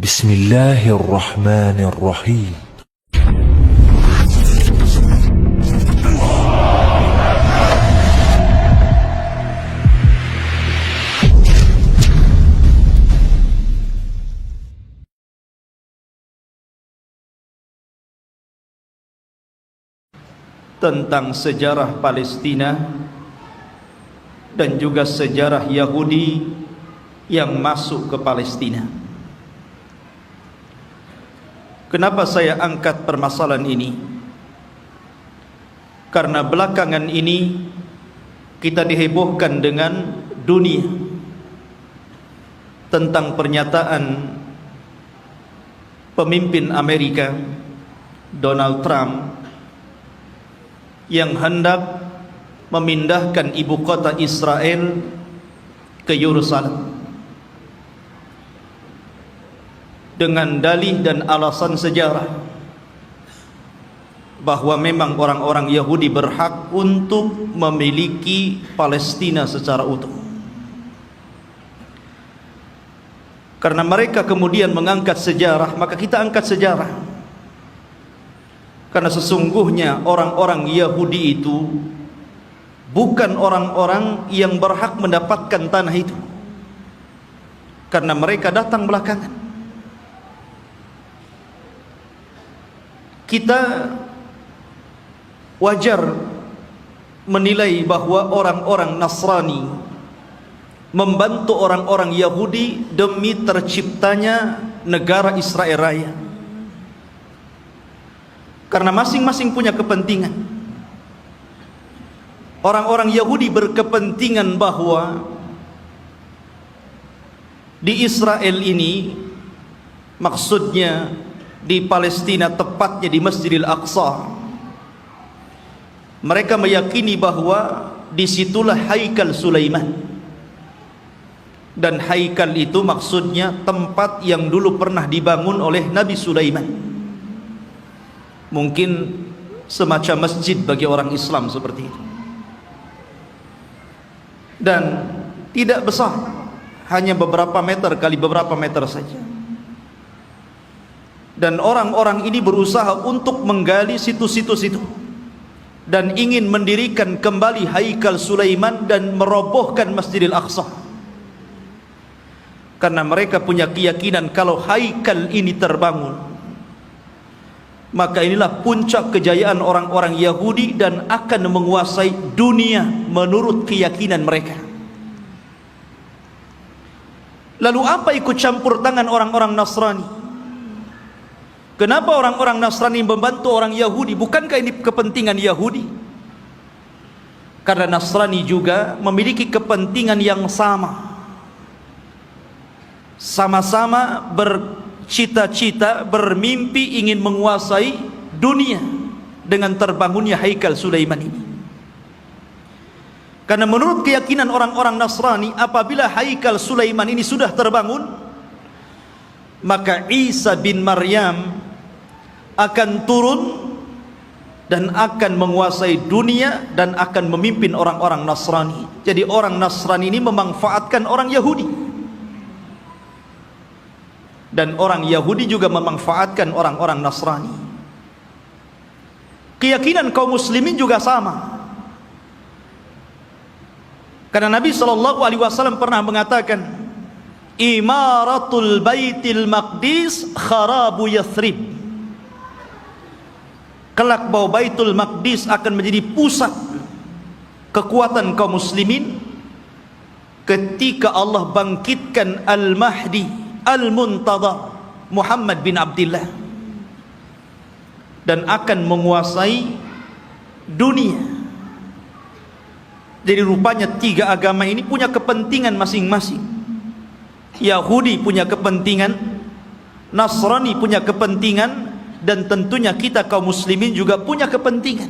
Bismillahirrahmanirrahim. Tentang sejarah Palestina dan juga sejarah Yahudi yang masuk ke Palestina. Kenapa saya angkat permasalahan ini? Karena belakangan ini kita dihebohkan dengan dunia tentang pernyataan pemimpin Amerika Donald Trump yang hendak memindahkan ibu kota Israel ke Yerusalem dengan dalih dan alasan sejarah bahwa memang orang-orang Yahudi berhak untuk memiliki Palestina secara utuh. Karena mereka kemudian mengangkat sejarah, maka kita angkat sejarah. Karena sesungguhnya orang-orang Yahudi itu bukan orang-orang yang berhak mendapatkan tanah itu, karena mereka datang belakangan. Kita wajar menilai bahwa orang-orang Nasrani membantu orang-orang Yahudi demi terciptanya negara Israel Raya, karena masing-masing punya kepentingan. Orang-orang Yahudi berkepentingan bahwa di Israel ini, maksudnya di Palestina, tepatnya di Masjidil Aqsa, mereka meyakini bahwa disitulah haikal Sulaiman. Dan haikal itu maksudnya tempat yang dulu pernah dibangun oleh Nabi Sulaiman. Mungkin semacam masjid bagi orang Islam seperti itu. Dan tidak besar, hanya beberapa meter kali beberapa meter saja. Dan orang-orang ini berusaha untuk menggali situs-situs itu dan ingin mendirikan kembali haikal Sulaiman dan merobohkan Masjidil Aqsa. Karena mereka punya keyakinan kalau haikal ini terbangun, maka inilah puncak kejayaan orang-orang Yahudi dan akan menguasai dunia menurut keyakinan mereka. Lalu apa ikut campur tangan orang-orang Nasrani? Kenapa orang-orang Nasrani membantu orang Yahudi? Bukankah ini kepentingan Yahudi? Karena Nasrani juga memiliki kepentingan yang sama. Sama-sama bercita-cita, bermimpi ingin menguasai dunia dengan terbangunnya haikal Sulaiman ini. Karena menurut keyakinan orang-orang Nasrani, apabila haikal Sulaiman ini sudah terbangun, maka Isa bin Maryam akan turun dan akan menguasai dunia dan akan memimpin orang-orang Nasrani. Jadi orang Nasrani ini memanfaatkan orang Yahudi, dan orang Yahudi juga memanfaatkan orang-orang Nasrani. Keyakinan kaum muslimin juga sama. Karena Nabi SAW pernah mengatakan, Imaratul Baitil Maqdis kharabu Yathrib. Kelak bahwa Baitul Maqdis akan menjadi pusat kekuatan kaum muslimin ketika Allah bangkitkan Al-Mahdi Al-Muntadhar Muhammad bin Abdullah, dan akan menguasai dunia. Jadi rupanya tiga agama ini punya kepentingan masing-masing. Yahudi punya kepentingan, Nasrani punya kepentingan, dan tentunya kita kaum muslimin juga punya kepentingan.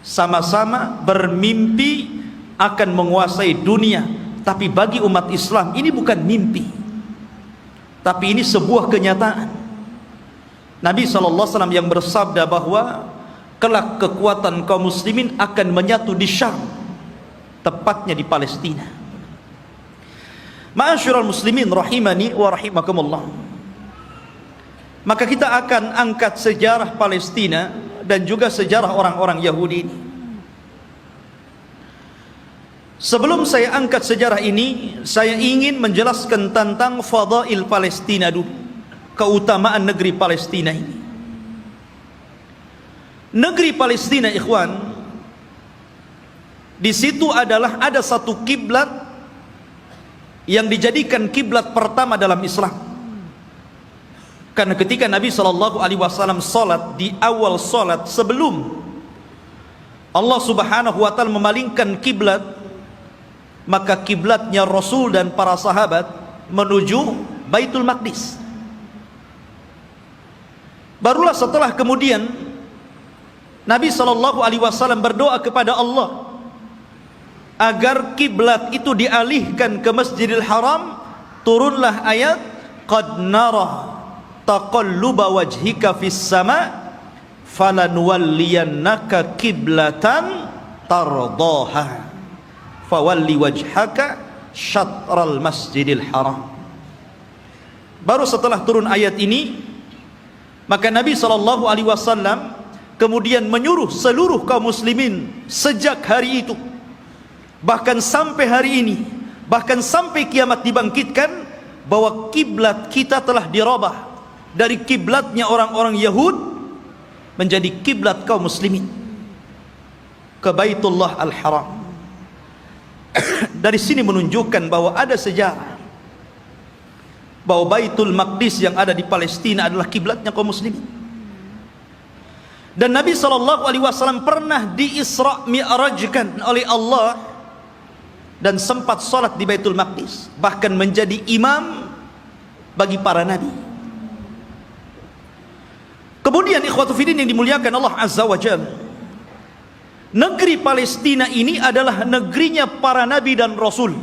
Sama-sama bermimpi akan menguasai dunia. Tapi bagi umat Islam ini bukan mimpi, tapi ini sebuah kenyataan. Nabi SAW yang bersabda bahwa kelak kekuatan kaum muslimin akan menyatu di Syam, tepatnya di Palestina. Ma'asyiral muslimin rahimani wa rahimakumullah. Maka kita akan angkat sejarah Palestina dan juga sejarah orang-orang Yahudi ini. Sebelum saya angkat sejarah ini, saya ingin menjelaskan tentang fadail Palestina dulu, keutamaan negeri Palestina ini. Negeri Palestina, ikhwan, di situ ada satu kiblat yang dijadikan kiblat pertama dalam Islam. Karena ketika Nabi SAW salat, di awal salat sebelum Allah Subhanahu wa taala memalingkan kiblat, maka kiblatnya Rasul dan para sahabat menuju Baitul Maqdis. Barulah setelah kemudian Nabi SAW berdoa kepada Allah agar kiblat itu dialihkan ke Masjidil Haram. Turunlah ayat, qad nara taqalluba wajhika fis sama falanuwalliyannaka kiblatan tardaha fawalli wajhaka syatral Masjidil Haram. Baru setelah turun ayat ini, maka Nabi SAW kemudian menyuruh seluruh kaum muslimin sejak hari itu, bahkan sampai hari ini, bahkan sampai kiamat dibangkitkan, bahwa kiblat kita telah dirubah dari kiblatnya orang-orang Yahud menjadi kiblat kaum muslimin ke Baitullah Al-Haram. Dari sini menunjukkan bahwa ada sejarah bahwa Baitul Maqdis yang ada di Palestina adalah kiblatnya kaum muslimin. Dan Nabi SAW pernah di-Isra' Mi'rajkan oleh Allah dan sempat salat di Baitul Maqdis, bahkan menjadi imam bagi para nabi. Kemudian ikhwatu fiddin yang dimuliakan Allah Azza wa Jalla, negeri Palestina ini adalah negerinya para nabi dan rasul.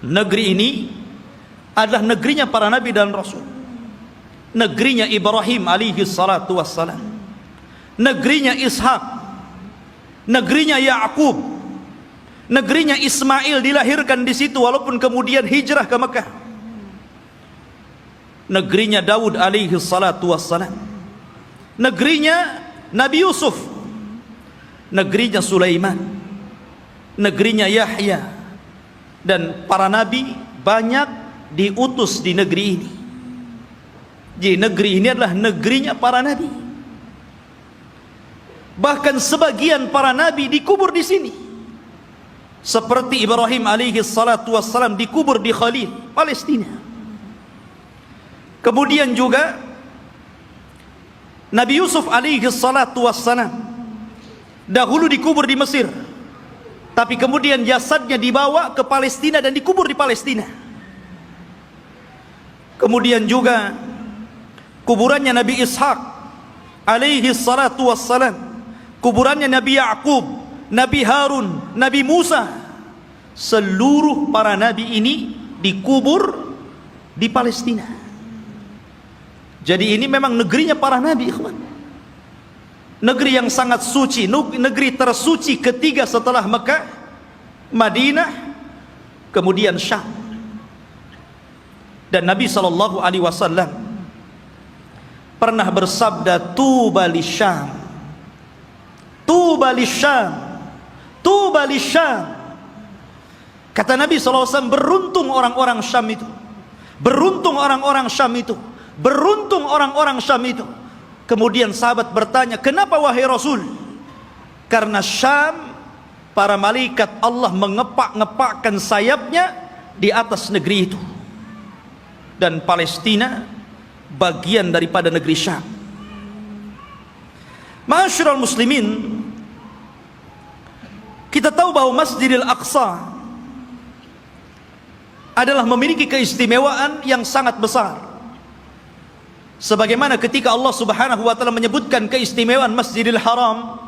Negeri ini adalah negerinya para nabi dan rasul. Negerinya Ibrahim alaihi salatu wassalam, negerinya Ishak, negerinya Ya'qub, negerinya Ismail dilahirkan di situ walaupun kemudian hijrah ke Mekah. Negerinya Daud alaihi salatu wassalam, negerinya Nabi Yusuf, negerinya Sulaiman, negerinya Yahya, dan para nabi banyak diutus di negeri ini. Jadi negeri ini adalah negerinya para nabi. Bahkan sebagian para nabi dikubur di sini. Seperti Ibrahim alaihi salatu wassalam dikubur di Khalil, Palestina. Kemudian juga Nabi Yusuf alaihi salatu wassalam dahulu dikubur di Mesir, tapi kemudian jasadnya dibawa ke Palestina dan dikubur di Palestina. Kemudian juga kuburannya Nabi Ishak alaihi salatu wassalam, kuburannya Nabi Ya'qub, Nabi Harun, Nabi Musa, seluruh para nabi ini dikubur di Palestina. Jadi ini memang negerinya para nabi, ikhwan. Negeri yang sangat suci, negeri tersuci ketiga setelah Mekah, Madinah, kemudian Syam. Dan Nabi SAW pernah bersabda, tuba lisyam, tuba lisyam, tuba lisyam. Kata Nabi SAW, beruntung orang-orang Syam itu, beruntung orang-orang Syam itu, beruntung orang-orang Syam itu. Kemudian sahabat bertanya, kenapa wahai Rasul? Karena Syam, para malaikat Allah mengepak-ngepakkan sayapnya di atas negeri itu, dan Palestina bagian daripada negeri Syam. Ma'asyiral muslimin, kita tahu bahwa Masjidil Aqsa adalah memiliki keistimewaan yang sangat besar. Sebagaimana ketika Allah Subhanahu wa taala menyebutkan keistimewaan Masjidil Haram,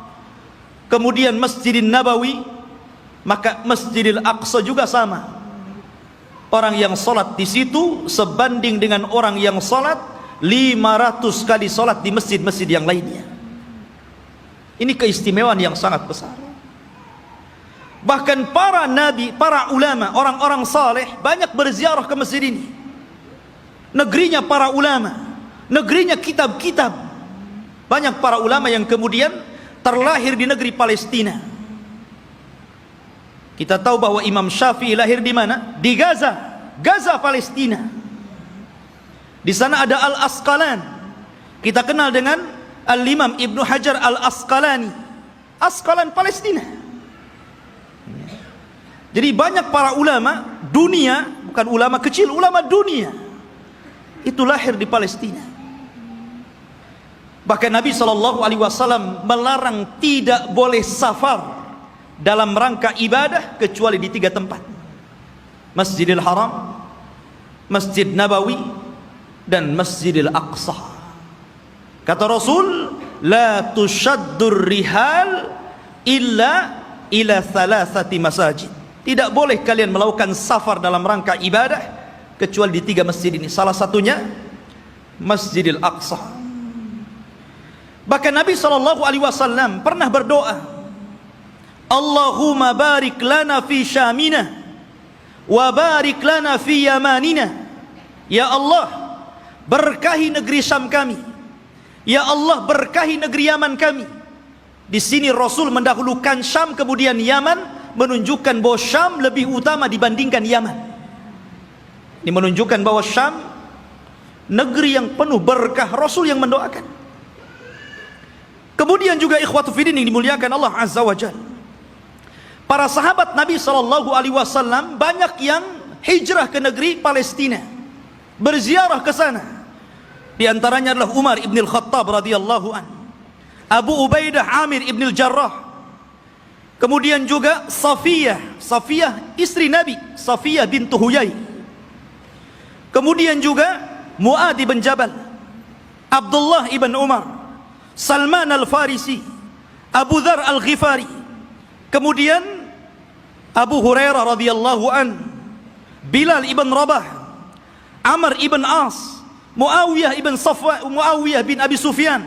kemudian Masjidil Nabawi, maka Masjidil Aqsa juga sama. Orang yang salat di situ sebanding dengan orang yang salat 500 kali salat di masjid-masjid yang lainnya. Ini keistimewaan yang sangat besar. Bahkan para nabi, para ulama, orang-orang saleh banyak berziarah ke masjid ini. Negerinya para ulama, negerinya kitab-kitab. Banyak para ulama yang kemudian terlahir di negeri Palestina. Kita tahu bahwa Imam Syafi'i lahir di mana? Di Gaza, Gaza Palestina. Di sana ada Al-Asqalan. Kita kenal dengan Al-Imam Ibnu Hajar Al-Asqalani. Asqalan Palestina. Jadi banyak para ulama dunia, bukan ulama kecil, ulama dunia, itu lahir di Palestina. Bahkan Nabi SAW melarang tidak boleh safar dalam rangka ibadah kecuali di 3 tempat: Masjidil Haram, Masjid Nabawi, dan Masjidil Aqsa. Kata Rasul, la tushaddur rihal illa ila thalathati masajid. Tidak boleh kalian melakukan safar dalam rangka ibadah kecuali di 3 masjid ini. Salah satunya Masjidil Aqsa. Bahkan Nabi SAW pernah berdoa, Allahumma barik lana fi syamina wa barik lana fi yamanina. Ya Allah, berkahi negeri Syam kami. Ya Allah, berkahi negeri Yaman kami. Di sini Rasul mendahulukan Syam kemudian Yaman, menunjukkan bahwa Syam lebih utama dibandingkan Yaman. Ini menunjukkan bahwa Syam negeri yang penuh berkah. Rasul yang mendoakan. Kemudian juga ikhwatu fiddin yang dimuliakan Allah Azza wa Jalla, para sahabat Nabi SAW banyak yang hijrah ke negeri Palestina, berziarah ke sana. Di antaranya adalah Umar ibn al-Khattab radhiyallahu an, Abu Ubaidah Amir ibn al-Jarrah, kemudian juga Safiyah istri Nabi, Safiyah bintu Huyai, kemudian juga Mu'adh ibn Jabal, Abdullah ibn Umar, Salman al-Farisi, Abu Dhar al-Ghifari, kemudian Abu Hurairah radhiyallahu an, Bilal ibn Rabah, Amr ibn As, Muawiyah bin Abi Sufyan,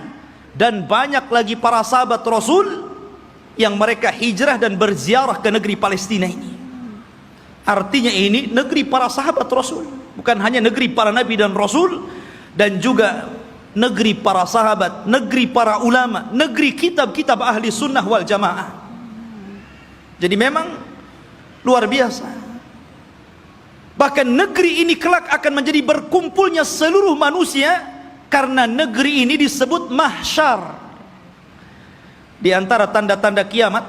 dan banyak lagi para sahabat Rasul yang mereka hijrah dan berziarah ke negeri Palestina ini. Artinya ini negeri para sahabat Rasul, bukan hanya negeri para nabi dan rasul, dan juga negeri para sahabat, negeri para ulama, negeri kitab-kitab ahli sunnah wal jamaah. Jadi memang luar biasa. Bahkan negeri ini kelak akan menjadi berkumpulnya seluruh manusia, karena negeri ini disebut mahsyar. Di antara tanda-tanda kiamat,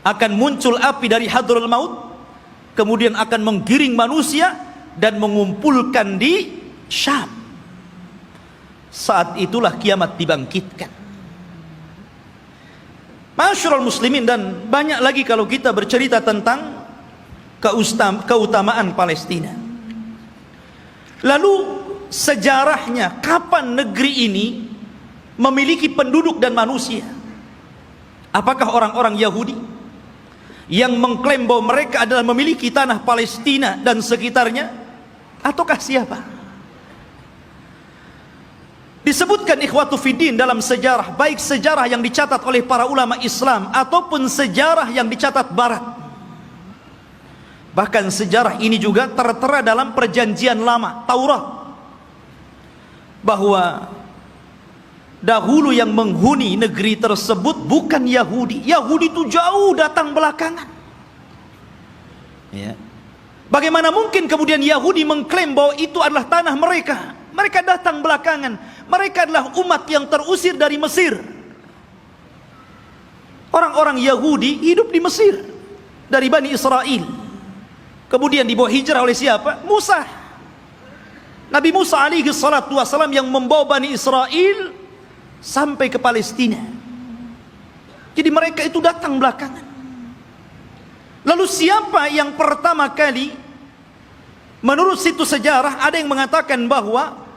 akan muncul api dari hadraul maut, kemudian akan menggiring manusia dan mengumpulkan di Syam. Saat itulah kiamat dibangkitkan. Masyarul muslimin, dan banyak lagi kalau kita bercerita tentang keutamaan Palestina. Lalu sejarahnya, kapan negeri ini memiliki penduduk dan manusia? Apakah orang-orang Yahudi yang mengklaim bahwa mereka adalah memiliki tanah Palestina dan sekitarnya, ataukah siapa? Disebutkan ikhwatu fiddin dalam sejarah, baik sejarah yang dicatat oleh para ulama Islam ataupun sejarah yang dicatat Barat. Bahkan sejarah ini juga tertera dalam perjanjian lama, Taurat, bahwa dahulu yang menghuni negeri tersebut bukan Yahudi. Yahudi itu jauh datang belakangan. Ya. Bagaimana mungkin kemudian Yahudi mengklaim bahwa itu adalah tanah mereka? Mereka datang belakangan. Mereka adalah umat yang terusir dari Mesir. Orang-orang Yahudi hidup di Mesir dari Bani Israel. Kemudian dibawa hijrah oleh siapa? Musa. Nabi Musa alaihi salatu wassalam yang membawa Bani Israel sampai ke Palestina. Jadi mereka itu datang belakangan. Lalu siapa yang pertama kali? Menurut situs sejarah ada yang mengatakan bahwa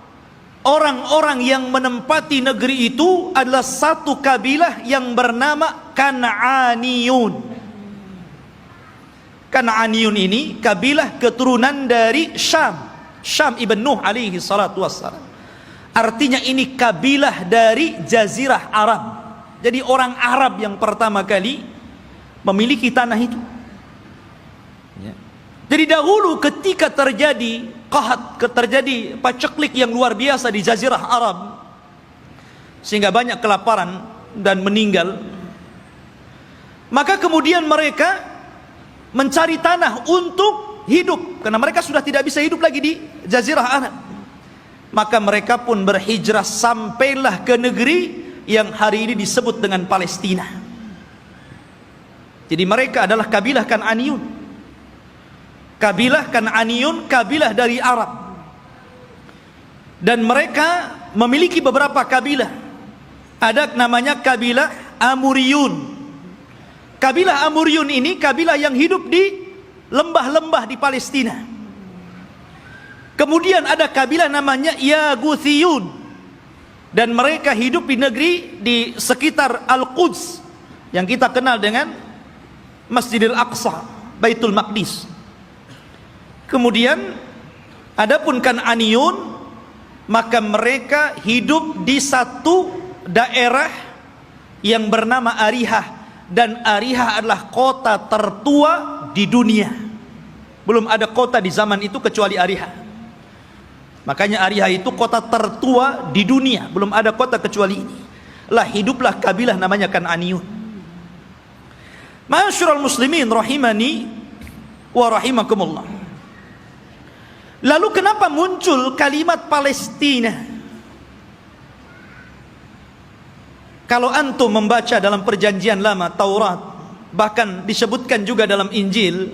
orang-orang yang menempati negeri itu adalah satu kabilah yang bernama Kan'aniyun. Kan'aniyun ini kabilah keturunan dari Syam, Syam ibn Nuh alaihi salatu wassalam. Artinya ini kabilah dari Jazirah Arab. Jadi orang Arab yang pertama kali memiliki tanah itu. Ya. Jadi dahulu ketika terjadi qahat, terjadi paceklik yang luar biasa di Jazirah Arab, sehingga banyak kelaparan dan meninggal, maka kemudian mereka mencari tanah untuk hidup, karena mereka sudah tidak bisa hidup lagi di Jazirah Arab. Maka mereka pun berhijrah sampailah ke negeri yang hari ini disebut dengan Palestina. Jadi mereka adalah kabilah Kan'aniyun. Kabilah Kan'aniyun, kabilah dari Arab. Dan mereka memiliki beberapa kabilah. Ada namanya kabilah Amuriyun. Kabilah Amuriyun ini kabilah yang hidup di lembah-lembah di Palestina. Kemudian ada kabilah namanya Yaguthiyun, dan mereka hidup di negeri di sekitar Al-Quds yang kita kenal dengan Masjidil Aqsa, Baitul Maqdis. Kemudian adapun Kan'aniyun, maka mereka hidup di satu daerah yang bernama Arihah, dan Arihah adalah kota tertua di dunia. Belum ada kota di zaman itu kecuali Arihah. Makanya Arihah itu kota tertua di dunia, belum ada kota kecuali ini. Lah hiduplah kabilah namanya Kan'aniyun. Ma'asyiral muslimin rahimani wa rahimakumullah. Lalu kenapa muncul kalimat Palestina? Kalau antum membaca dalam perjanjian lama Taurat, bahkan disebutkan juga dalam Injil,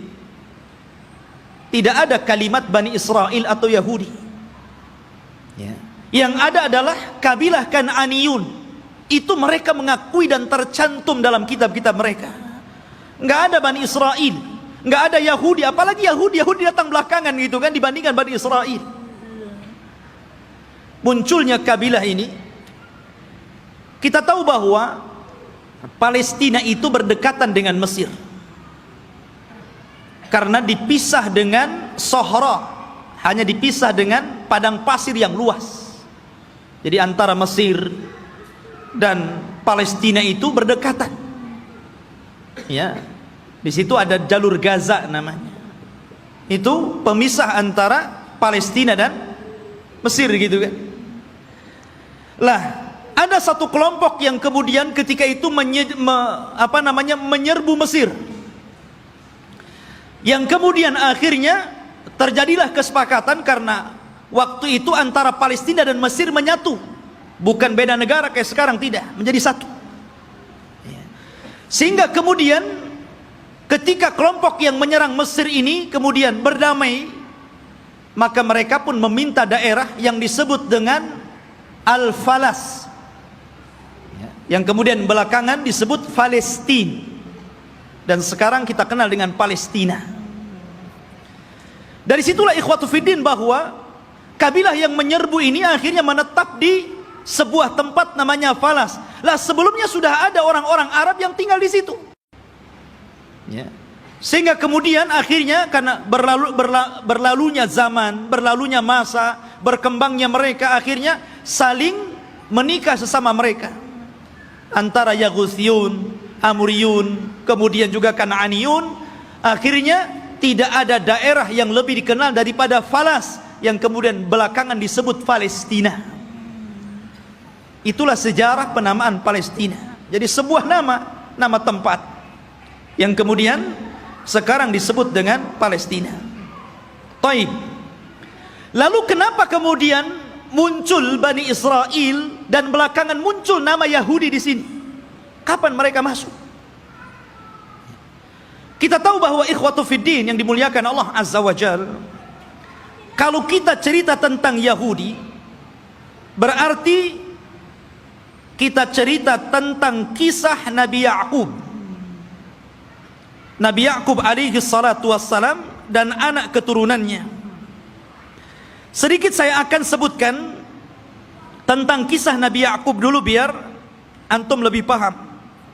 tidak ada kalimat Bani Israel atau Yahudi. Ya. Yang ada adalah kabilah Kan'aniyun. Itu mereka mengakui dan tercantum dalam kitab-kitab mereka. Nggak ada Bani Israel, nggak ada Yahudi, apalagi Yahudi datang belakangan gitu kan dibandingkan Bani Israel. Munculnya kabilah ini, kita tahu bahwa Palestina itu berdekatan dengan Mesir, karena dipisah dengan Sahara, hanya dipisah dengan padang pasir yang luas. Jadi antara Mesir dan Palestina itu berdekatan. Ya, di situ ada jalur Gaza namanya. Itu pemisah antara Palestina dan Mesir gitu kan. Lah, ada satu kelompok yang kemudian ketika itu menyerbu Mesir. Yang kemudian akhirnya terjadilah kesepakatan, karena waktu itu antara Palestina dan Mesir menyatu, bukan beda negara kayak sekarang, tidak, menjadi satu. Sehingga kemudian ketika kelompok yang menyerang Mesir ini kemudian berdamai, maka mereka pun meminta daerah yang disebut dengan Al-Falas, yang kemudian belakangan disebut Palestina, dan sekarang kita kenal dengan Palestina. Dari situlah ikhwatu fiddin bahwa kabilah yang menyerbu ini akhirnya menetap di sebuah tempat namanya Falas. Lah sebelumnya sudah ada orang-orang Arab yang tinggal di situ. Ya. Sehingga kemudian akhirnya karena berlalunya zaman, berlalunya masa, berkembangnya mereka, akhirnya saling menikah sesama mereka. Antara Yaguthiyun, Amuriyun, kemudian juga Kan'aniyun, akhirnya tidak ada daerah yang lebih dikenal daripada Falas, yang kemudian belakangan disebut Palestina. Itulah sejarah penamaan Palestina. Jadi sebuah nama tempat yang kemudian sekarang disebut dengan Palestina. Taib. Lalu kenapa kemudian muncul Bani Israel dan belakangan muncul nama Yahudi di sini? Kapan mereka masuk? Kita tahu bahwa ikhwatu fiddin yang dimuliakan Allah Azza wa Jal, kalau kita cerita tentang Yahudi, berarti kita cerita tentang kisah Nabi Ya'qub. Nabi Ya'qub alaihi salatu wassalam dan anak keturunannya. Sedikit saya akan sebutkan tentang kisah Nabi Ya'qub dulu, biar antum lebih paham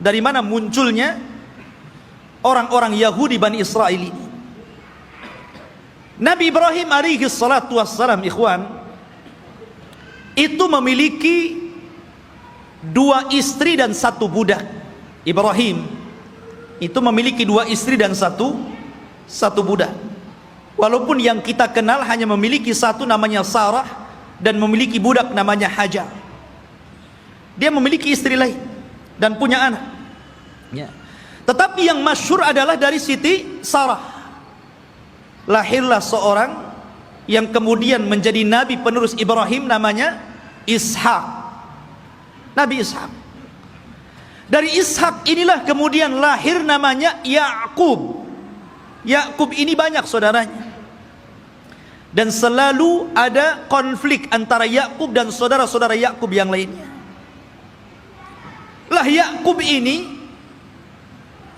dari mana munculnya orang-orang Yahudi Bani Israel ini. Nabi Ibrahim alaihi salatu wassalam, ikhwan, itu memiliki 2 istri dan 1 budak. Ibrahim itu memiliki 2 istri dan satu budak. Walaupun yang kita kenal hanya memiliki satu namanya Sarah dan memiliki budak namanya Hajar. Dia memiliki istri lain dan punya anak. Ya. Tetapi yang masyhur adalah dari Siti Sarah. Lahirlah seorang yang kemudian menjadi nabi penerus Ibrahim, namanya Ishak. Nabi Ishak. Dari Ishak inilah kemudian lahir namanya Yakub. Yakub ini banyak saudaranya. Dan selalu ada konflik antara Yakub dan saudara-saudara Yakub yang lainnya. Lah Yakub ini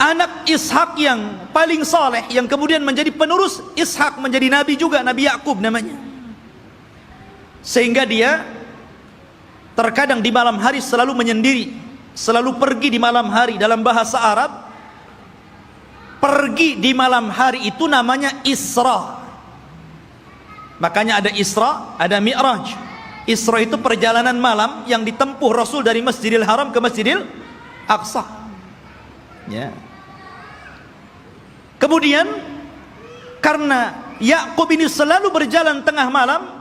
anak Ishak yang paling saleh, yang kemudian menjadi penerus Ishak, menjadi nabi juga, Nabi Yakub namanya. Sehingga dia terkadang di malam hari selalu menyendiri, selalu pergi di malam hari. Dalam bahasa Arab, pergi di malam hari itu namanya Isra. Makanya ada Isra, ada Mi'raj. Isra itu perjalanan malam yang ditempuh Rasul dari Masjidil Haram ke Masjidil Aqsa. Ya. Kemudian karena Yakub ini selalu berjalan tengah malam,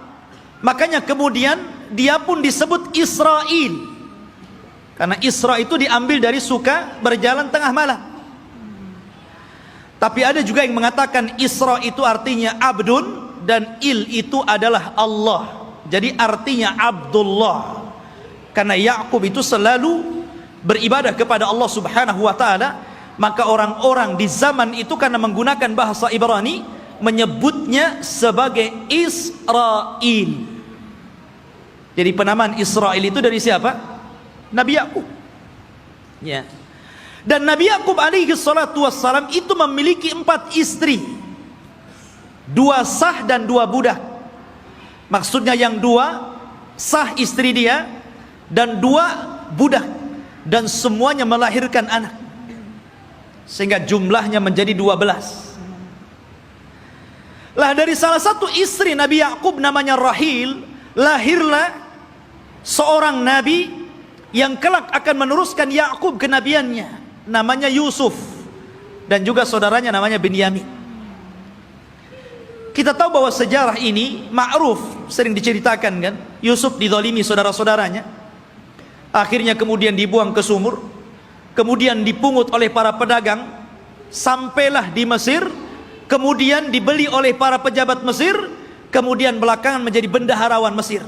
makanya kemudian dia pun disebut Israil. Karena Isra itu diambil dari suka berjalan tengah malam. Tapi ada juga yang mengatakan Isra itu artinya abdun dan il itu adalah Allah. Jadi artinya Abdullah. Karena Yakub itu selalu beribadah kepada Allah Subhanahu wa taala, maka orang-orang di zaman itu karena menggunakan bahasa Ibrani menyebutnya sebagai Israil. Jadi penamaan Israil itu dari siapa? Nabi Yakub. Ya. Dan Nabi Yakub alaihi salatu wassalam itu memiliki 4 istri, 2 sah dan 2 budak. Maksudnya yang 2 sah istri dia dan 2 budak, dan semuanya melahirkan anak, sehingga jumlahnya menjadi 12. Lah dari salah satu istri Nabi Yakub namanya Rahil, lahirlah seorang nabi yang kelak akan meneruskan Yakub kenabiannya, namanya Yusuf, dan juga saudaranya namanya Binyamin. Kita tahu bahwa sejarah ini ma'ruf, sering diceritakan kan. Yusuf dizalimi saudara-saudaranya, akhirnya kemudian dibuang ke sumur, kemudian dipungut oleh para pedagang, sampailah di Mesir, kemudian dibeli oleh para pejabat Mesir, kemudian belakangan menjadi bendaharawan Mesir.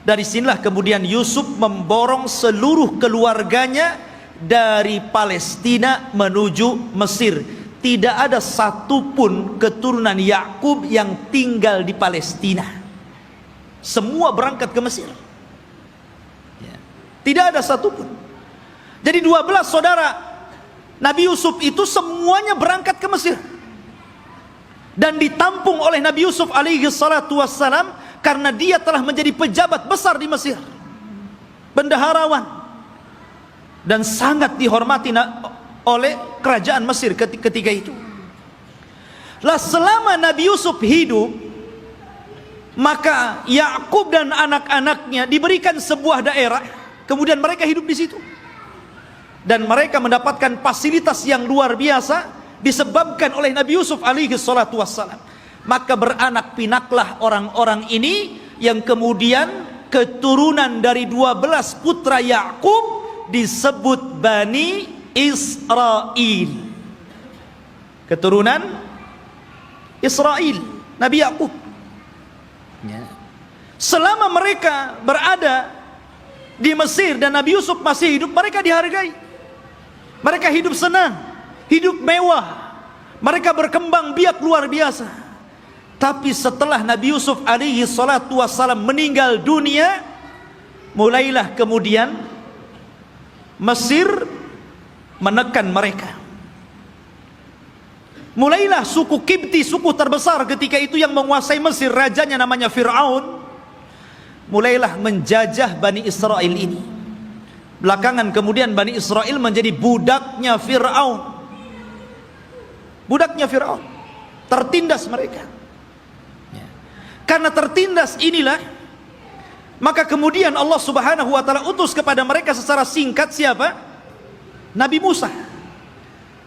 Dari sinilah kemudian Yusuf memborong seluruh keluarganya dari Palestina menuju Mesir. Tidak ada satupun keturunan Yakub yang tinggal di Palestina. Semua berangkat ke Mesir. Tidak ada satupun. Jadi 12 saudara Nabi Yusuf itu semuanya berangkat ke Mesir, dan ditampung oleh Nabi Yusuf alaihi salatu wassalam karena dia telah menjadi pejabat besar di Mesir, bendaharawan, dan sangat dihormati oleh kerajaan Mesir ketika itu. Lah selama Nabi Yusuf hidup, maka Yakub dan anak-anaknya diberikan sebuah daerah, kemudian mereka hidup di situ, dan mereka mendapatkan fasilitas yang luar biasa disebabkan oleh Nabi Yusuf alaihi salatu wassalam. Maka beranak pinaklah orang-orang ini yang kemudian keturunan dari 12 putra Yakub disebut Bani Israil, keturunan Israel, Nabi Yakub. Selama mereka berada di Mesir dan Nabi Yusuf masih hidup, mereka dihargai, mereka hidup senang, hidup mewah, mereka berkembang biak luar biasa. Tapi setelah Nabi Yusuf alaihi salatu wassalam meninggal dunia, mulailah kemudian Mesir menekan mereka. Mulailah suku Kipti, suku terbesar ketika itu yang menguasai Mesir, rajanya namanya Fir'aun, mulailah menjajah Bani Israel ini. Belakangan kemudian Bani Israel menjadi budaknya Fir'aun. Budaknya Fir'aun, tertindas mereka. Karena tertindas inilah, maka kemudian Allah Subhanahu wa taala utus kepada mereka secara singkat siapa? Nabi Musa.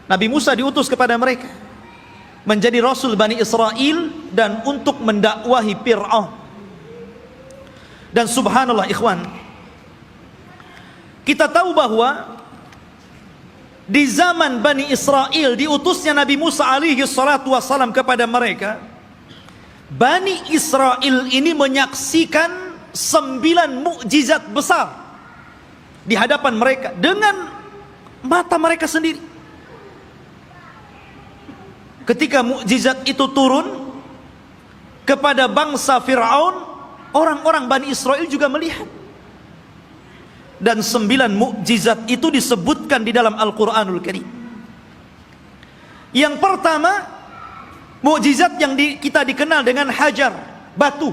Nabi Musa diutus kepada mereka menjadi Rasul Bani Israel dan untuk mendakwahi Fir'aun. Dan subhanallah ikhwan, kita tahu bahwa di zaman Bani Israel diutusnya Nabi Musa alaihi salatu wassalam kepada mereka, Bani Israel ini menyaksikan 9 mukjizat besar di hadapan mereka dengan mata mereka sendiri. Ketika mukjizat itu turun kepada bangsa Fir'aun, orang-orang Bani Israel juga melihat. Dan 9 mukjizat itu disebutkan di dalam Al-Quranul Karim. Yang pertama, mukjizat yang kita dikenal dengan hajar, batu.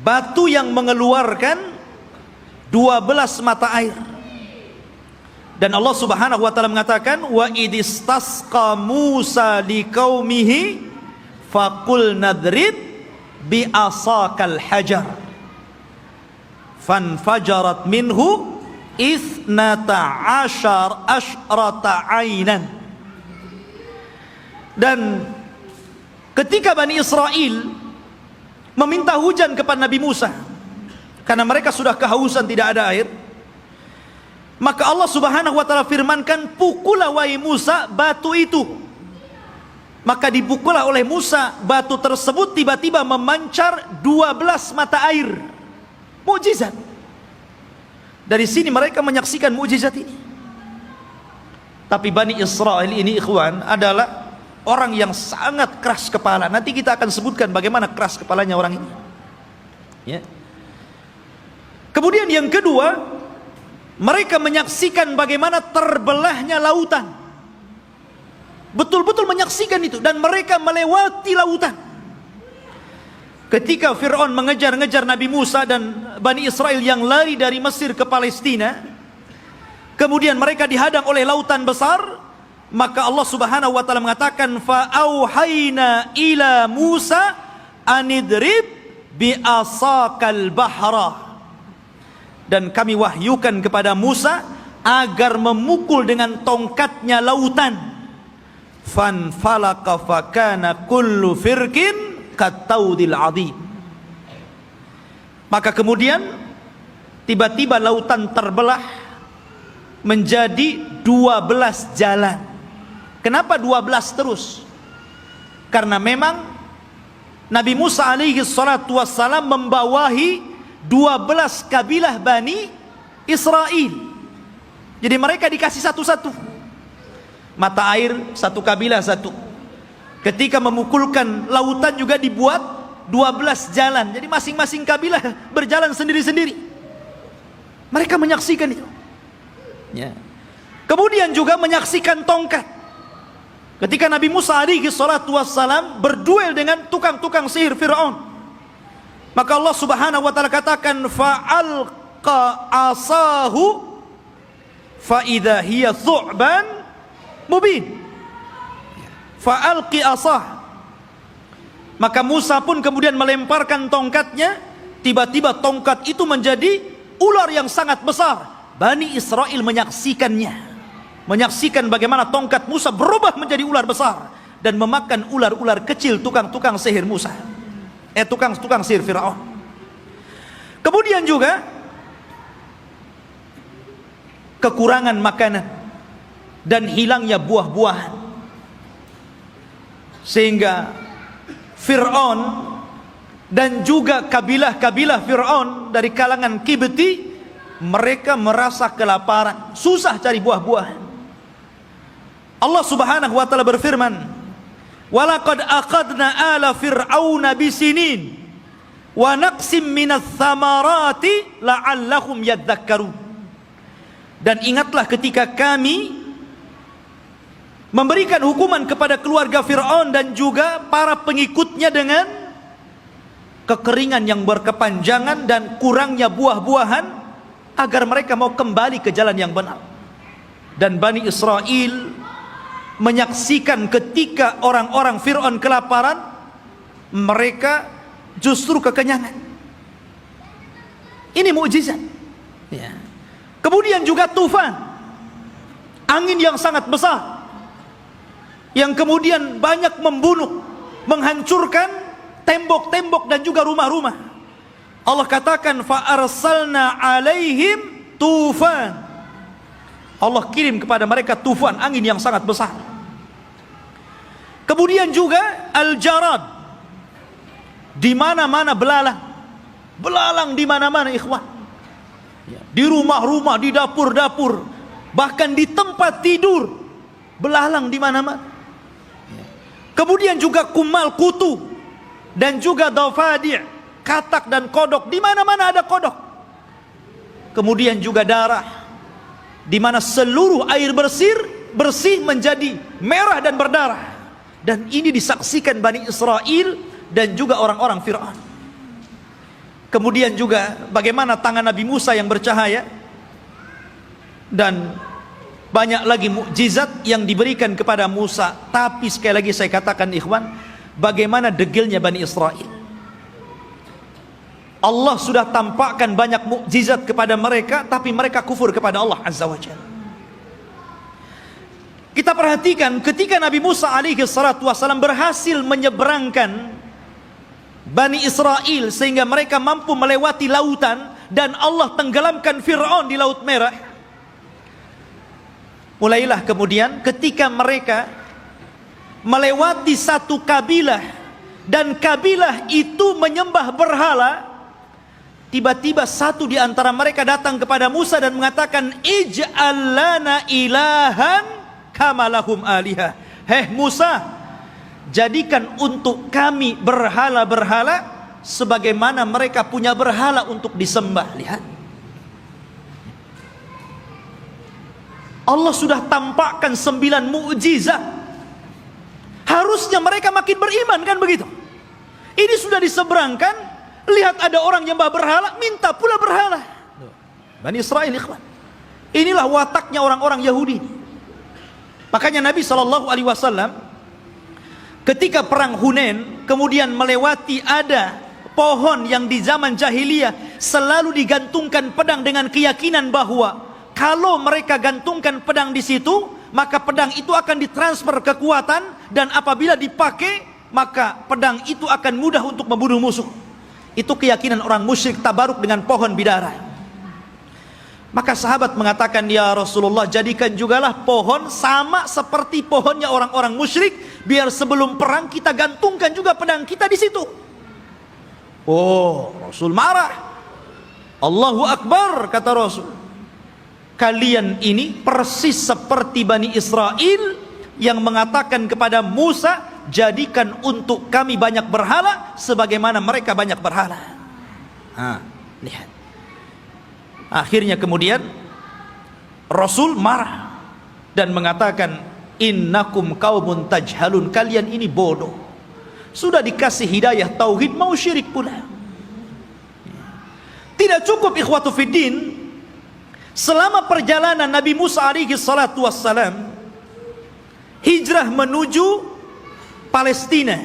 Batu yang mengeluarkan 12 mata air. Dan Allah Subhanahu wa taala mengatakan, wa idistasqa Musa liqaumihi faqul nadrib bi asakal hajar fanfajarat minhu ithnata asyrata ainan. Dan ketika Bani Israel meminta hujan kepada Nabi Musa karena mereka sudah kehausan, tidak ada air, maka Allah Subhanahu wa taala firmankan, pukullah wahai Musa batu itu. Maka dipukullah oleh Musa batu tersebut, tiba-tiba memancar 12 mata air. Mukjizat. Dari sini mereka menyaksikan mukjizat ini. Tapi Bani Israel ini ikhwan adalah orang yang sangat keras kepala. Nanti kita akan sebutkan bagaimana keras kepalanya orang ini. Ya. Kemudian yang kedua, mereka menyaksikan bagaimana terbelahnya lautan. Betul-betul menyaksikan itu. Dan mereka melewati lautan. Ketika Fir'aun mengejar-ngejar Nabi Musa dan Bani Israel yang lari dari Mesir ke Palestina, kemudian mereka dihadang oleh lautan besar, maka Allah Subhanahu wa taala mengatakan, fa'auhayna ila Musa anidrib bi asakal bahra. Dan kami wahyukan kepada Musa agar memukul dengan tongkatnya lautan. Fanfalaqa fakana kullu firqin kataudil adhim. Maka kemudian tiba-tiba lautan terbelah menjadi 12 jalan. Kenapa 12 terus? Karena memang Nabi Musa alaihi salatu wassalam membawahi 12 kabilah Bani Israel. Jadi mereka dikasih satu-satu mata air, satu kabilah satu. Ketika memukulkan lautan juga dibuat 12 jalan. Jadi masing-masing kabilah berjalan sendiri-sendiri. Mereka menyaksikan itu. Ya. Kemudian juga menyaksikan tongkat. Ketika Nabi Musa alaihi salatu wassalam berduel dengan tukang-tukang sihir Fir'aun, maka Allah Subhanahu wa taala katakan, fa'alqa asahu fa idza hiya thu'ban mubin. Fa'alqi asah. Maka Musa pun kemudian melemparkan tongkatnya, tiba-tiba tongkat itu menjadi ular yang sangat besar. Bani Israel menyaksikannya. Menyaksikan bagaimana tongkat Musa berubah menjadi ular besar dan memakan ular-ular kecil tukang-tukang sihir Musa. Tukang-tukang sihir Fir'aun. Kemudian juga kekurangan makanan dan hilangnya buah-buahan, sehingga Fir'aun dan juga kabilah-kabilah Fir'aun dari kalangan Kibti, mereka merasa kelaparan, susah cari buah-buahan. Allah Subhanahu wa taala berfirman, walaqad aqadna ala fir'auna bisinin wa naqsim minats thamarati la'allahum yadhakkarun. Dan ingatlah ketika kami memberikan hukuman kepada keluarga Fir'aun dan juga para pengikutnya dengan kekeringan yang berkepanjangan dan kurangnya buah-buahan, agar mereka mau kembali ke jalan yang benar. Dan Bani Israel menyaksikan ketika orang-orang Fir'aun kelaparan, mereka justru kekenyangan. Ini mukjizat. Ya. Kemudian juga tufan, angin yang sangat besar yang kemudian banyak membunuh, menghancurkan tembok-tembok dan juga rumah-rumah. Allah katakan fa arsalna alaihim tufan. Allah kirim kepada mereka tufan, angin yang sangat besar. Kemudian juga al-jarad, di mana-mana belalang. Belalang di mana-mana, ikhwan. Di rumah-rumah, di dapur-dapur, bahkan di tempat tidur, belalang di mana-mana. Kemudian juga kumal kutu dan juga dafadi', katak dan kodok, di mana-mana ada kodok. Kemudian juga darah, di mana seluruh air bersih menjadi merah dan berdarah. Dan ini disaksikan Bani Israel dan juga orang-orang Fir'aun. Kemudian juga bagaimana tangan Nabi Musa yang bercahaya, dan banyak lagi mukjizat yang diberikan kepada Musa. Tapi sekali lagi saya katakan ikhwan, bagaimana degilnya Bani Israel. Allah sudah tampakkan banyak mukjizat kepada mereka, tapi mereka kufur kepada Allah Azza wa Jalla. Kita perhatikan ketika Nabi Musa alaihi salatu wassalam berhasil menyeberangkan Bani Israel sehingga mereka mampu melewati lautan dan Allah tenggelamkan Fir'aun di Laut Merah. Mulailah kemudian ketika mereka melewati satu kabilah dan kabilah itu menyembah berhala, tiba-tiba satu di antara mereka datang kepada Musa dan mengatakan, ij'al lana ilahan kama lahum alihah. Hei Musa, jadikan untuk kami berhala-berhala sebagaimana mereka punya berhala untuk disembah. Lihat, Allah sudah tampakkan 9 mukjizat. Harusnya mereka makin beriman, kan begitu? Ini sudah diseberangkan, lihat ada orang nyembah berhala, minta pula berhala. Bani Israel, ikhwan. Inilah wataknya orang-orang Yahudi. Makanya Nabi SAW ketika perang Hunain kemudian melewati ada pohon yang di zaman jahiliyah selalu digantungkan pedang dengan keyakinan bahwa kalau mereka gantungkan pedang di situ, maka pedang itu akan ditransfer kekuatan, dan apabila dipakai maka pedang itu akan mudah untuk membunuh musuh. Itu keyakinan orang musyrik tabaruk dengan pohon bidara. Maka sahabat mengatakan, ya Rasulullah, jadikan jugalah pohon sama seperti pohonnya orang-orang musyrik, biar sebelum perang kita gantungkan juga pedang kita di situ. Oh, Rasul marah. Allahu Akbar, kata Rasul. Kalian ini persis seperti Bani Israel yang mengatakan kepada Musa, jadikan untuk kami banyak berhala sebagaimana mereka banyak berhala. Lihat. Akhirnya kemudian Rasul marah dan mengatakan, innakum qaumun tajhalun, kalian ini bodoh. Sudah dikasih hidayah tauhid mau syirik pula. Tidak cukup ikhwatu fiddin, selama perjalanan Nabi Musa alaihi salatu wassalam hijrah menuju Palestina.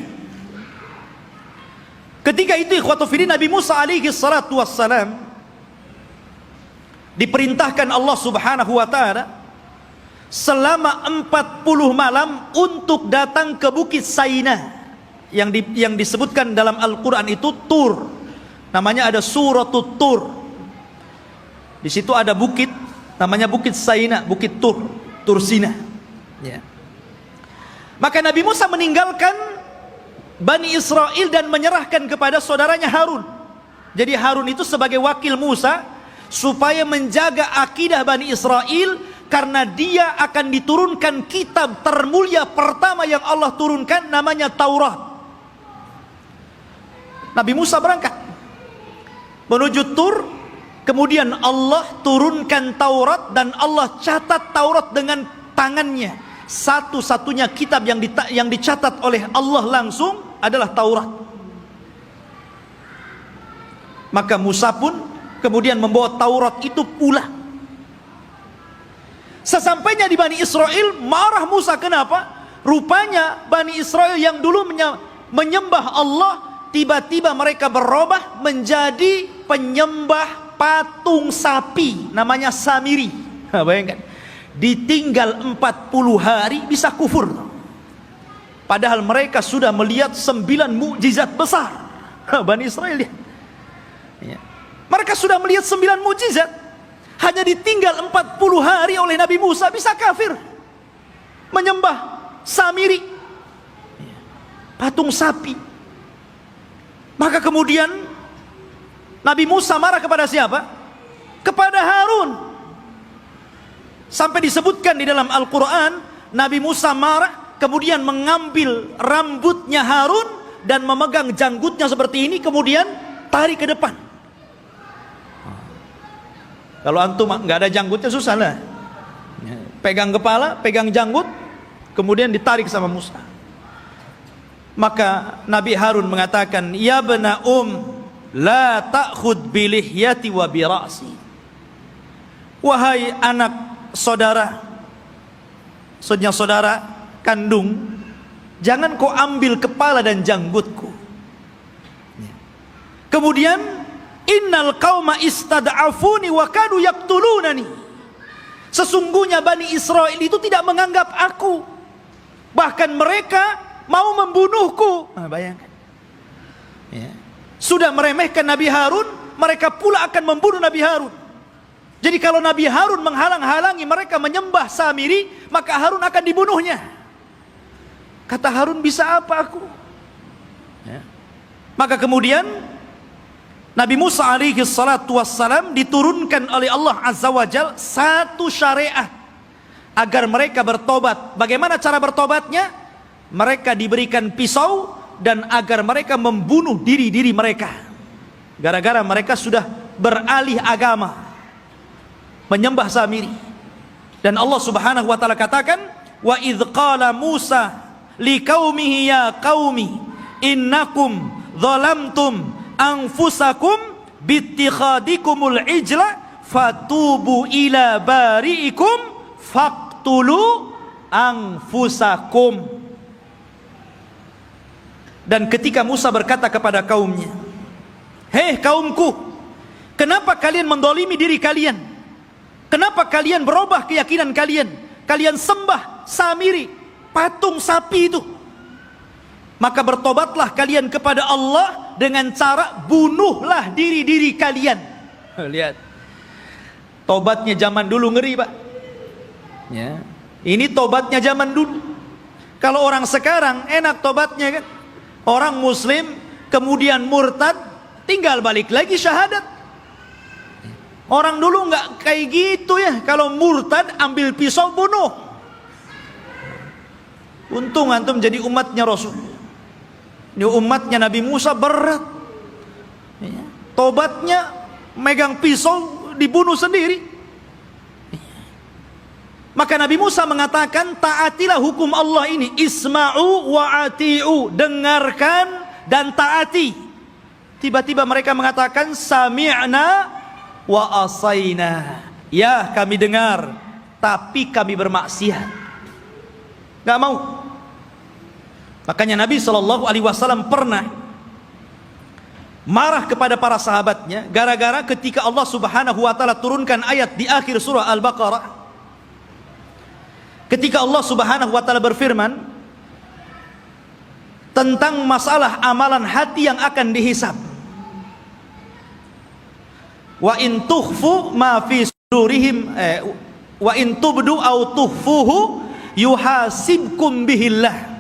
Ketika itu ikhwatu fiddin, Nabi Musa alaihi salatu wassalam diperintahkan Allah Subhanahu wa taala selama 40 malam untuk datang ke Bukit Saina yang disebutkan dalam Al-Qur'an itu Tur. Namanya ada Suratut Tur. Di situ ada bukit namanya Bukit Saina, Bukit Tur, Tur Sina. Ya. Maka Nabi Musa meninggalkan Bani Israel dan menyerahkan kepada saudaranya Harun. Jadi Harun itu sebagai wakil Musa supaya menjaga akidah Bani Israel, karena dia akan diturunkan kitab termulia pertama yang Allah turunkan, namanya Taurat. Nabi Musa berangkat menuju Tur, kemudian Allah turunkan Taurat dan Allah catat Taurat dengan tangannya. Satu-satunya kitab yang dicatat oleh Allah langsung adalah Taurat. Maka Musa pun kemudian membawa Taurat itu pula. Sesampainya di Bani Israel, marah Musa. Kenapa? Rupanya Bani Israel yang dulu menyembah Allah, tiba-tiba mereka berubah menjadi penyembah patung sapi, namanya Samiri. Bayangkan, ditinggal 40 hari bisa kufur. Padahal mereka sudah melihat 9 mukjizat besar. Bani Israel lihat. Ya. Mereka sudah melihat 9 mukjizat. Hanya ditinggal 40 hari oleh Nabi Musa bisa kafir. Menyembah Samiri, patung sapi. Maka kemudian Nabi Musa marah kepada siapa? Kepada Harun. Sampai disebutkan di dalam Al-Quran, Nabi Musa marah, kemudian mengambil rambutnya Harun dan memegang janggutnya seperti ini, kemudian tarik ke depan. Kalau antum nggak ada janggutnya susah lah. Pegang kepala, pegang janggut, kemudian ditarik sama Musa. Maka Nabi Harun mengatakan, ya bena la ta'khud bilihyati wa bira'si. Wahai anak saudara, saudara kandung, jangan kau ambil kepala dan janggutku. Kemudian, innal qauma istad'afuni wa kadu yaqtulunani. Sesungguhnya Bani Israel itu tidak menganggap aku, bahkan mereka mau membunuhku. Nah, bayangkan. Ya. Sudah meremehkan Nabi Harun, mereka pula akan membunuh Nabi Harun. Jadi kalau Nabi Harun menghalang-halangi mereka menyembah Samiri, maka Harun akan dibunuhnya. Kata Harun, bisa apa aku? Ya. Maka kemudian Nabi Musa alaihi salatu wassalam diturunkan oleh Allah Azza wa Jal satu syariat agar mereka bertobat. Bagaimana cara bertobatnya? Mereka diberikan pisau dan agar mereka membunuh diri-diri mereka. Gara-gara mereka sudah beralih agama, menyembah Samiri. Dan Allah Subhanahu wa taala katakan, wa idz qala Musa liqaumihi ya qaumi innakum zalamtum anfusakum bittikhadikumul ijla fatubu ila bari'ikum faqtulu anfusakum. Dan ketika Musa berkata kepada kaumnya, hei kaumku, kenapa kalian mendolimi diri kalian? Kenapa kalian berubah keyakinan kalian? Kalian sembah Samiri, patung sapi itu. Maka bertobatlah kalian kepada Allah dengan cara bunuhlah diri-diri kalian. Lihat, tobatnya zaman dulu ngeri, Pak. Ya, ini tobatnya zaman dulu. Kalau orang sekarang enak tobatnya kan, orang Muslim kemudian murtad, tinggal balik lagi syahadat. Orang dulu nggak kayak gitu ya. Kalau murtad ambil pisau bunuh. Untung antum jadi umatnya Rasul. Ini umatnya Nabi Musa berat. Tobatnya megang pisau dibunuh sendiri. Maka Nabi Musa mengatakan, taatilah hukum Allah ini, isma'u wa ati'u, dengarkan dan taati. Tiba-tiba mereka mengatakan, sami'na wa asayna. Ya, kami dengar, tapi kami bermaksiat. Gak mau. Makanya Nabi SAW pernah marah kepada para sahabatnya gara-gara ketika Allah Subhanahu wa taala turunkan ayat di akhir surah Al-Baqarah, ketika Allah Subhanahu wa taala berfirman tentang masalah amalan hati yang akan dihisab. Wa in tukhfu ma fi sudurihim wa in tubdu aw tukhfuhu yuhasibkum bihillah.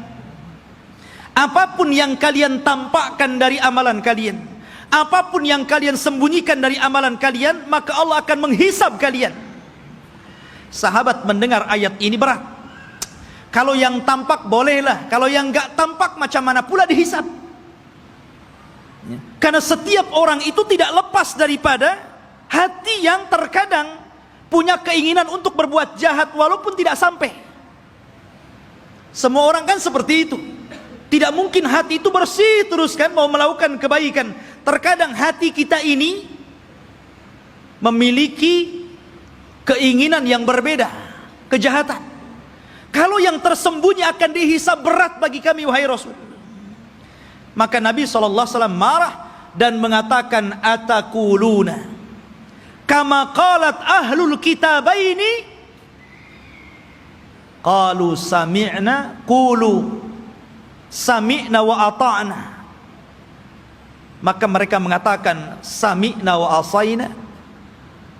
Apapun yang kalian tampakkan dari amalan kalian, apapun yang kalian sembunyikan dari amalan kalian, maka Allah akan menghisab kalian. Sahabat mendengar ayat ini berat. Kalau yang tampak bolehlah, kalau yang enggak tampak macam mana pula dihisab. Karena setiap orang itu tidak lepas daripada hati yang terkadang punya keinginan untuk berbuat jahat walaupun tidak sampai. Semua orang kan seperti itu. Tidak mungkin hati itu bersih terus kan mau melakukan kebaikan. Terkadang hati kita ini memiliki keinginan yang berbeda, kejahatan. Kalau yang tersembunyi akan dihisab berat bagi kami wahai Rasul. Maka Nabi SAW marah dan mengatakan, atakuluna kama qalat ahlul kitabaini qalu sami'na qulu sami'na wa ata'na. Maka mereka mengatakan sami'na wa asaina.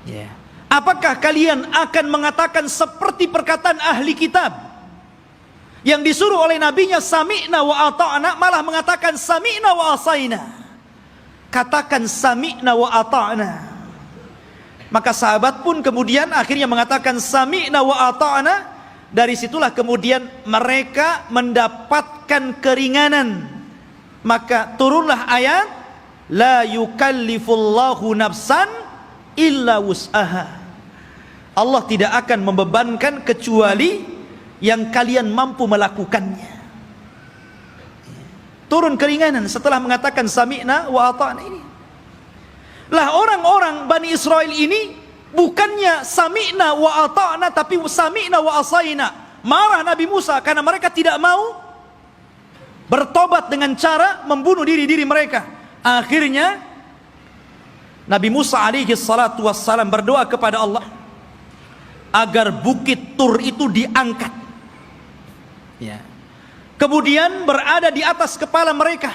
Ya. Apakah kalian akan mengatakan seperti perkataan ahli kitab yang disuruh oleh nabinya sami'na wa ata'na, malah mengatakan sami'na wa asaina? Katakan sami'na wa ata'na. Maka sahabat pun kemudian akhirnya mengatakan sami'na wa ata'na. Dari situlah kemudian mereka mendapatkan keringanan. Maka turunlah ayat la yukallifullahu nafsan illa wus'aha. Allah tidak akan membebankan kecuali yang kalian mampu melakukannya. Turun keringanan setelah mengatakan sami'na wa ata'na ini. Lah orang-orang Bani Israel ini bukannya sami'na wa ata'na, tapi sami'na wa asaina. Marah Nabi Musa karena mereka tidak mau bertobat dengan cara membunuh diri-diri mereka. Akhirnya Nabi Musa alaihi salatu wassalam berdoa kepada Allah agar bukit Tur itu diangkat, ya. Kemudian berada di atas kepala mereka.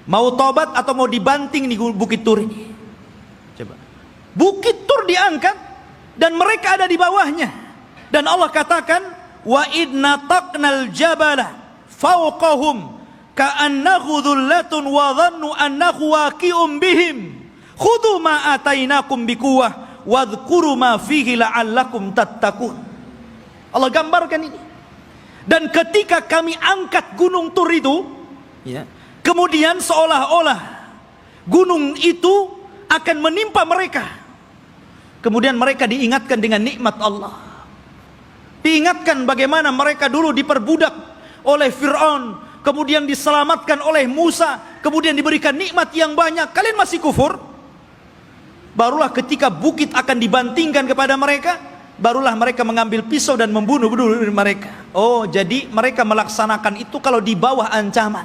Mau tobat atau mau dibanting di bukit Tur ini. Coba. Bukit Tur diangkat dan mereka ada di bawahnya. Dan Allah katakan wa idna taqnal jabala fawqahum ka'annahu dhullatun wa dhannu annahu waqi'un bihim khudhu ma atainakum biquwwah wadhkuru ma fihi la'allakum tattaqun. Allah gambarkan ini. Dan ketika kami angkat gunung Tur itu, ya, kemudian seolah-olah gunung itu akan menimpa mereka. Kemudian mereka diingatkan dengan nikmat Allah. Diingatkan bagaimana mereka dulu diperbudak oleh Fir'aun, kemudian diselamatkan oleh Musa, kemudian diberikan nikmat yang banyak. Kalian masih kufur? Barulah ketika bukit akan dibantingkan kepada mereka, barulah mereka mengambil pisau dan membunuh mereka. Oh, jadi mereka melaksanakan itu kalau di bawah ancaman.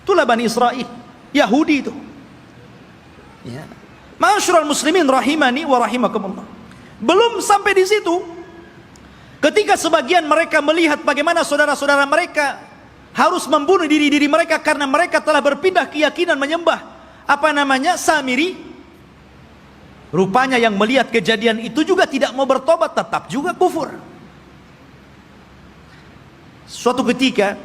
Itulah Bani Israel, Yahudi itu. Ya. Ma'asyiral muslimin rahimani wa rahimakumullah. Belum sampai di situ. Ketika sebagian mereka melihat bagaimana saudara-saudara mereka harus membunuh diri-diri mereka karena mereka telah berpindah keyakinan menyembah Samiri. Rupanya yang melihat kejadian itu juga tidak mau bertobat, tetap juga kufur. Suatu ketika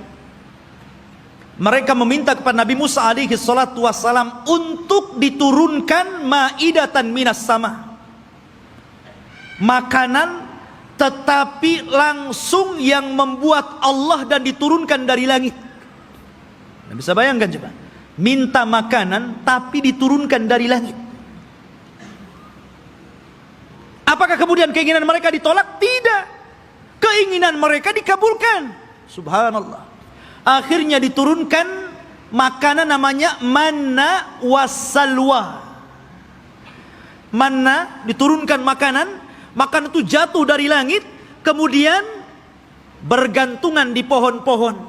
mereka meminta kepada Nabi Musa alaihi salatu wassalam untuk diturunkan ma'idatan minas sama, makanan tetapi langsung yang membuat Allah dan diturunkan dari langit. Anda bisa bayangkan coba, minta makanan tapi diturunkan dari langit. Apakah kemudian keinginan mereka ditolak? Tidak. Keinginan mereka dikabulkan. Subhanallah. Akhirnya diturunkan makanan namanya manna wassalwa. Manna, diturunkan makanan itu jatuh dari langit, kemudian bergantungan di pohon-pohon.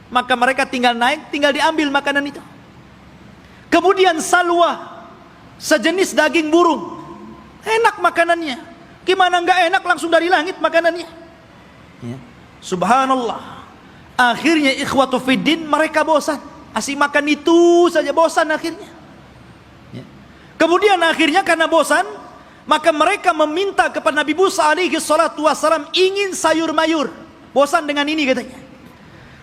Maka mereka tinggal naik, tinggal diambil makanan itu. Kemudian salwa, sejenis daging burung. Enak makanannya. Gimana enggak enak, langsung dari langit makanannya. Ya. Subhanallah. Akhirnya ikhwatu fiddin, mereka bosan. Asik makan itu saja, bosan akhirnya. Ya. Kemudian akhirnya karena bosan, maka mereka meminta kepada Nabi Musa alaihi salatu wassalam ingin sayur mayur. Bosan dengan ini katanya.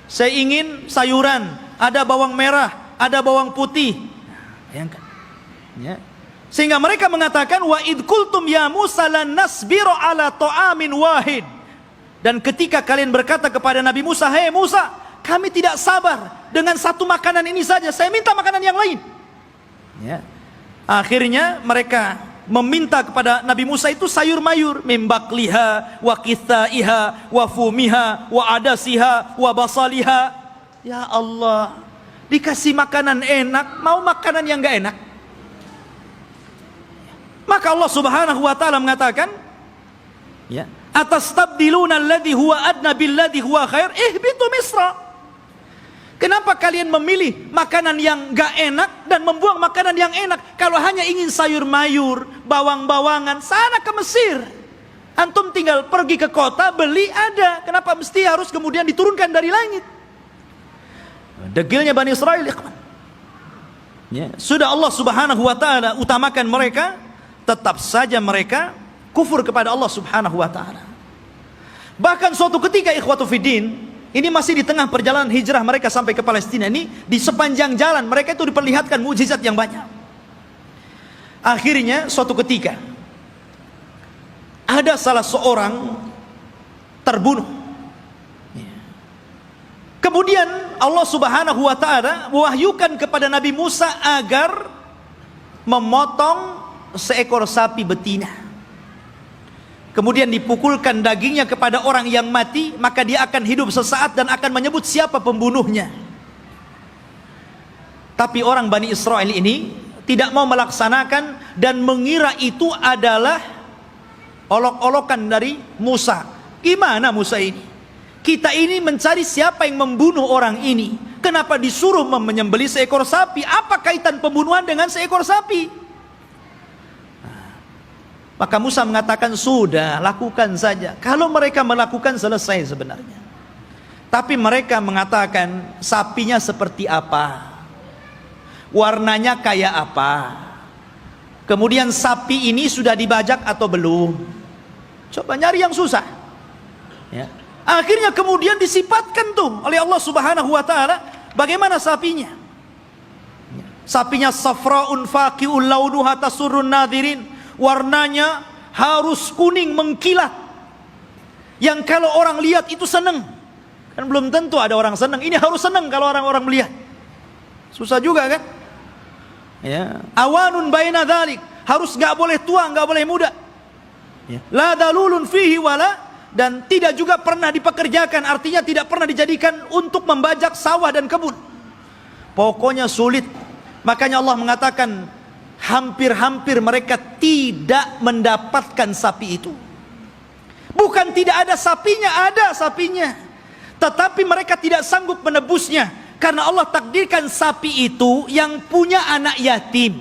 Saya ingin sayuran, ada bawang merah, ada bawang putih. Bayangkan. Ya. Sehingga mereka mengatakan wa id qultum ya Musa lan nasbiru ala ta'amin wahid. Dan ketika kalian berkata kepada Nabi Musa, "Hei Musa, kami tidak sabar dengan satu makanan ini saja. Saya minta makanan yang lain." Ya. Akhirnya mereka meminta kepada Nabi Musa itu sayur mayur, mimbakliha wa kithaiha wa fumiha wa adasiha wa basaliha. Ya Allah, dikasih makanan enak, mau makanan yang enggak enak. Maka Allah Subhanahu wa taala mengatakan, ya, atastabdiluna alladhi huwa adna billadhi huwa khair ihbitu misra. Kenapa kalian memilih makanan yang enggak enak dan membuang makanan yang enak? Kalau hanya ingin sayur mayur, bawang-bawangan, sana ke Mesir. Antum tinggal pergi ke kota, beli ada. Kenapa mesti harus kemudian diturunkan dari langit? Degilnya Bani Israel, ikhwan. Ya, sudah Allah Subhanahu wa taala utamakan mereka, tetap saja mereka kufur kepada Allah Subhanahu wa taala. Bahkan suatu ketika ikhwatu fiddin, ini masih di tengah perjalanan hijrah mereka sampai ke Palestina ini, di sepanjang jalan mereka itu diperlihatkan mukjizat yang banyak. Akhirnya suatu ketika ada salah seorang terbunuh. Kemudian Allah Subhanahu wa taala mewahyukan kepada Nabi Musa agar memotong seekor sapi betina. Kemudian dipukulkan dagingnya kepada orang yang mati, maka dia akan hidup sesaat dan akan menyebut siapa pembunuhnya. Tapi orang Bani Israel ini tidak mau melaksanakan dan mengira itu adalah olok-olokan dari Musa. Gimana Musa ini? Kita ini mencari siapa yang membunuh orang ini. Kenapa disuruh menyembelih seekor sapi? Apa kaitan pembunuhan dengan seekor sapi? Maka Musa mengatakan, sudah, lakukan saja. Kalau mereka melakukan, selesai sebenarnya. Tapi mereka mengatakan, sapinya seperti apa? Warnanya kayak apa? Kemudian sapi ini sudah dibajak atau belum? Coba nyari yang susah. Ya. Akhirnya kemudian disifatkan tuh oleh Allah Subhanahu wa taala bagaimana sapinya. Sapinya safraun faqi'ul launuha tasurrun nadirin. Warnanya harus kuning mengkilat. Yang kalau orang lihat itu senang. Kan belum tentu ada orang senang. Ini harus senang kalau orang-orang melihat. Susah juga kan? Ya. Awanun baina dzalik, harus nggak boleh tua, nggak boleh muda. Ya. La dalulun fihi wala, dan tidak juga pernah dipekerjakan, artinya tidak pernah dijadikan untuk membajak sawah dan kebun. Pokoknya sulit. Makanya Allah mengatakan hampir-hampir mereka tidak mendapatkan sapi itu. Bukan tidak ada sapinya, ada sapinya. Tetapi mereka tidak sanggup menebusnya. Karena Allah takdirkan sapi itu yang punya anak yatim.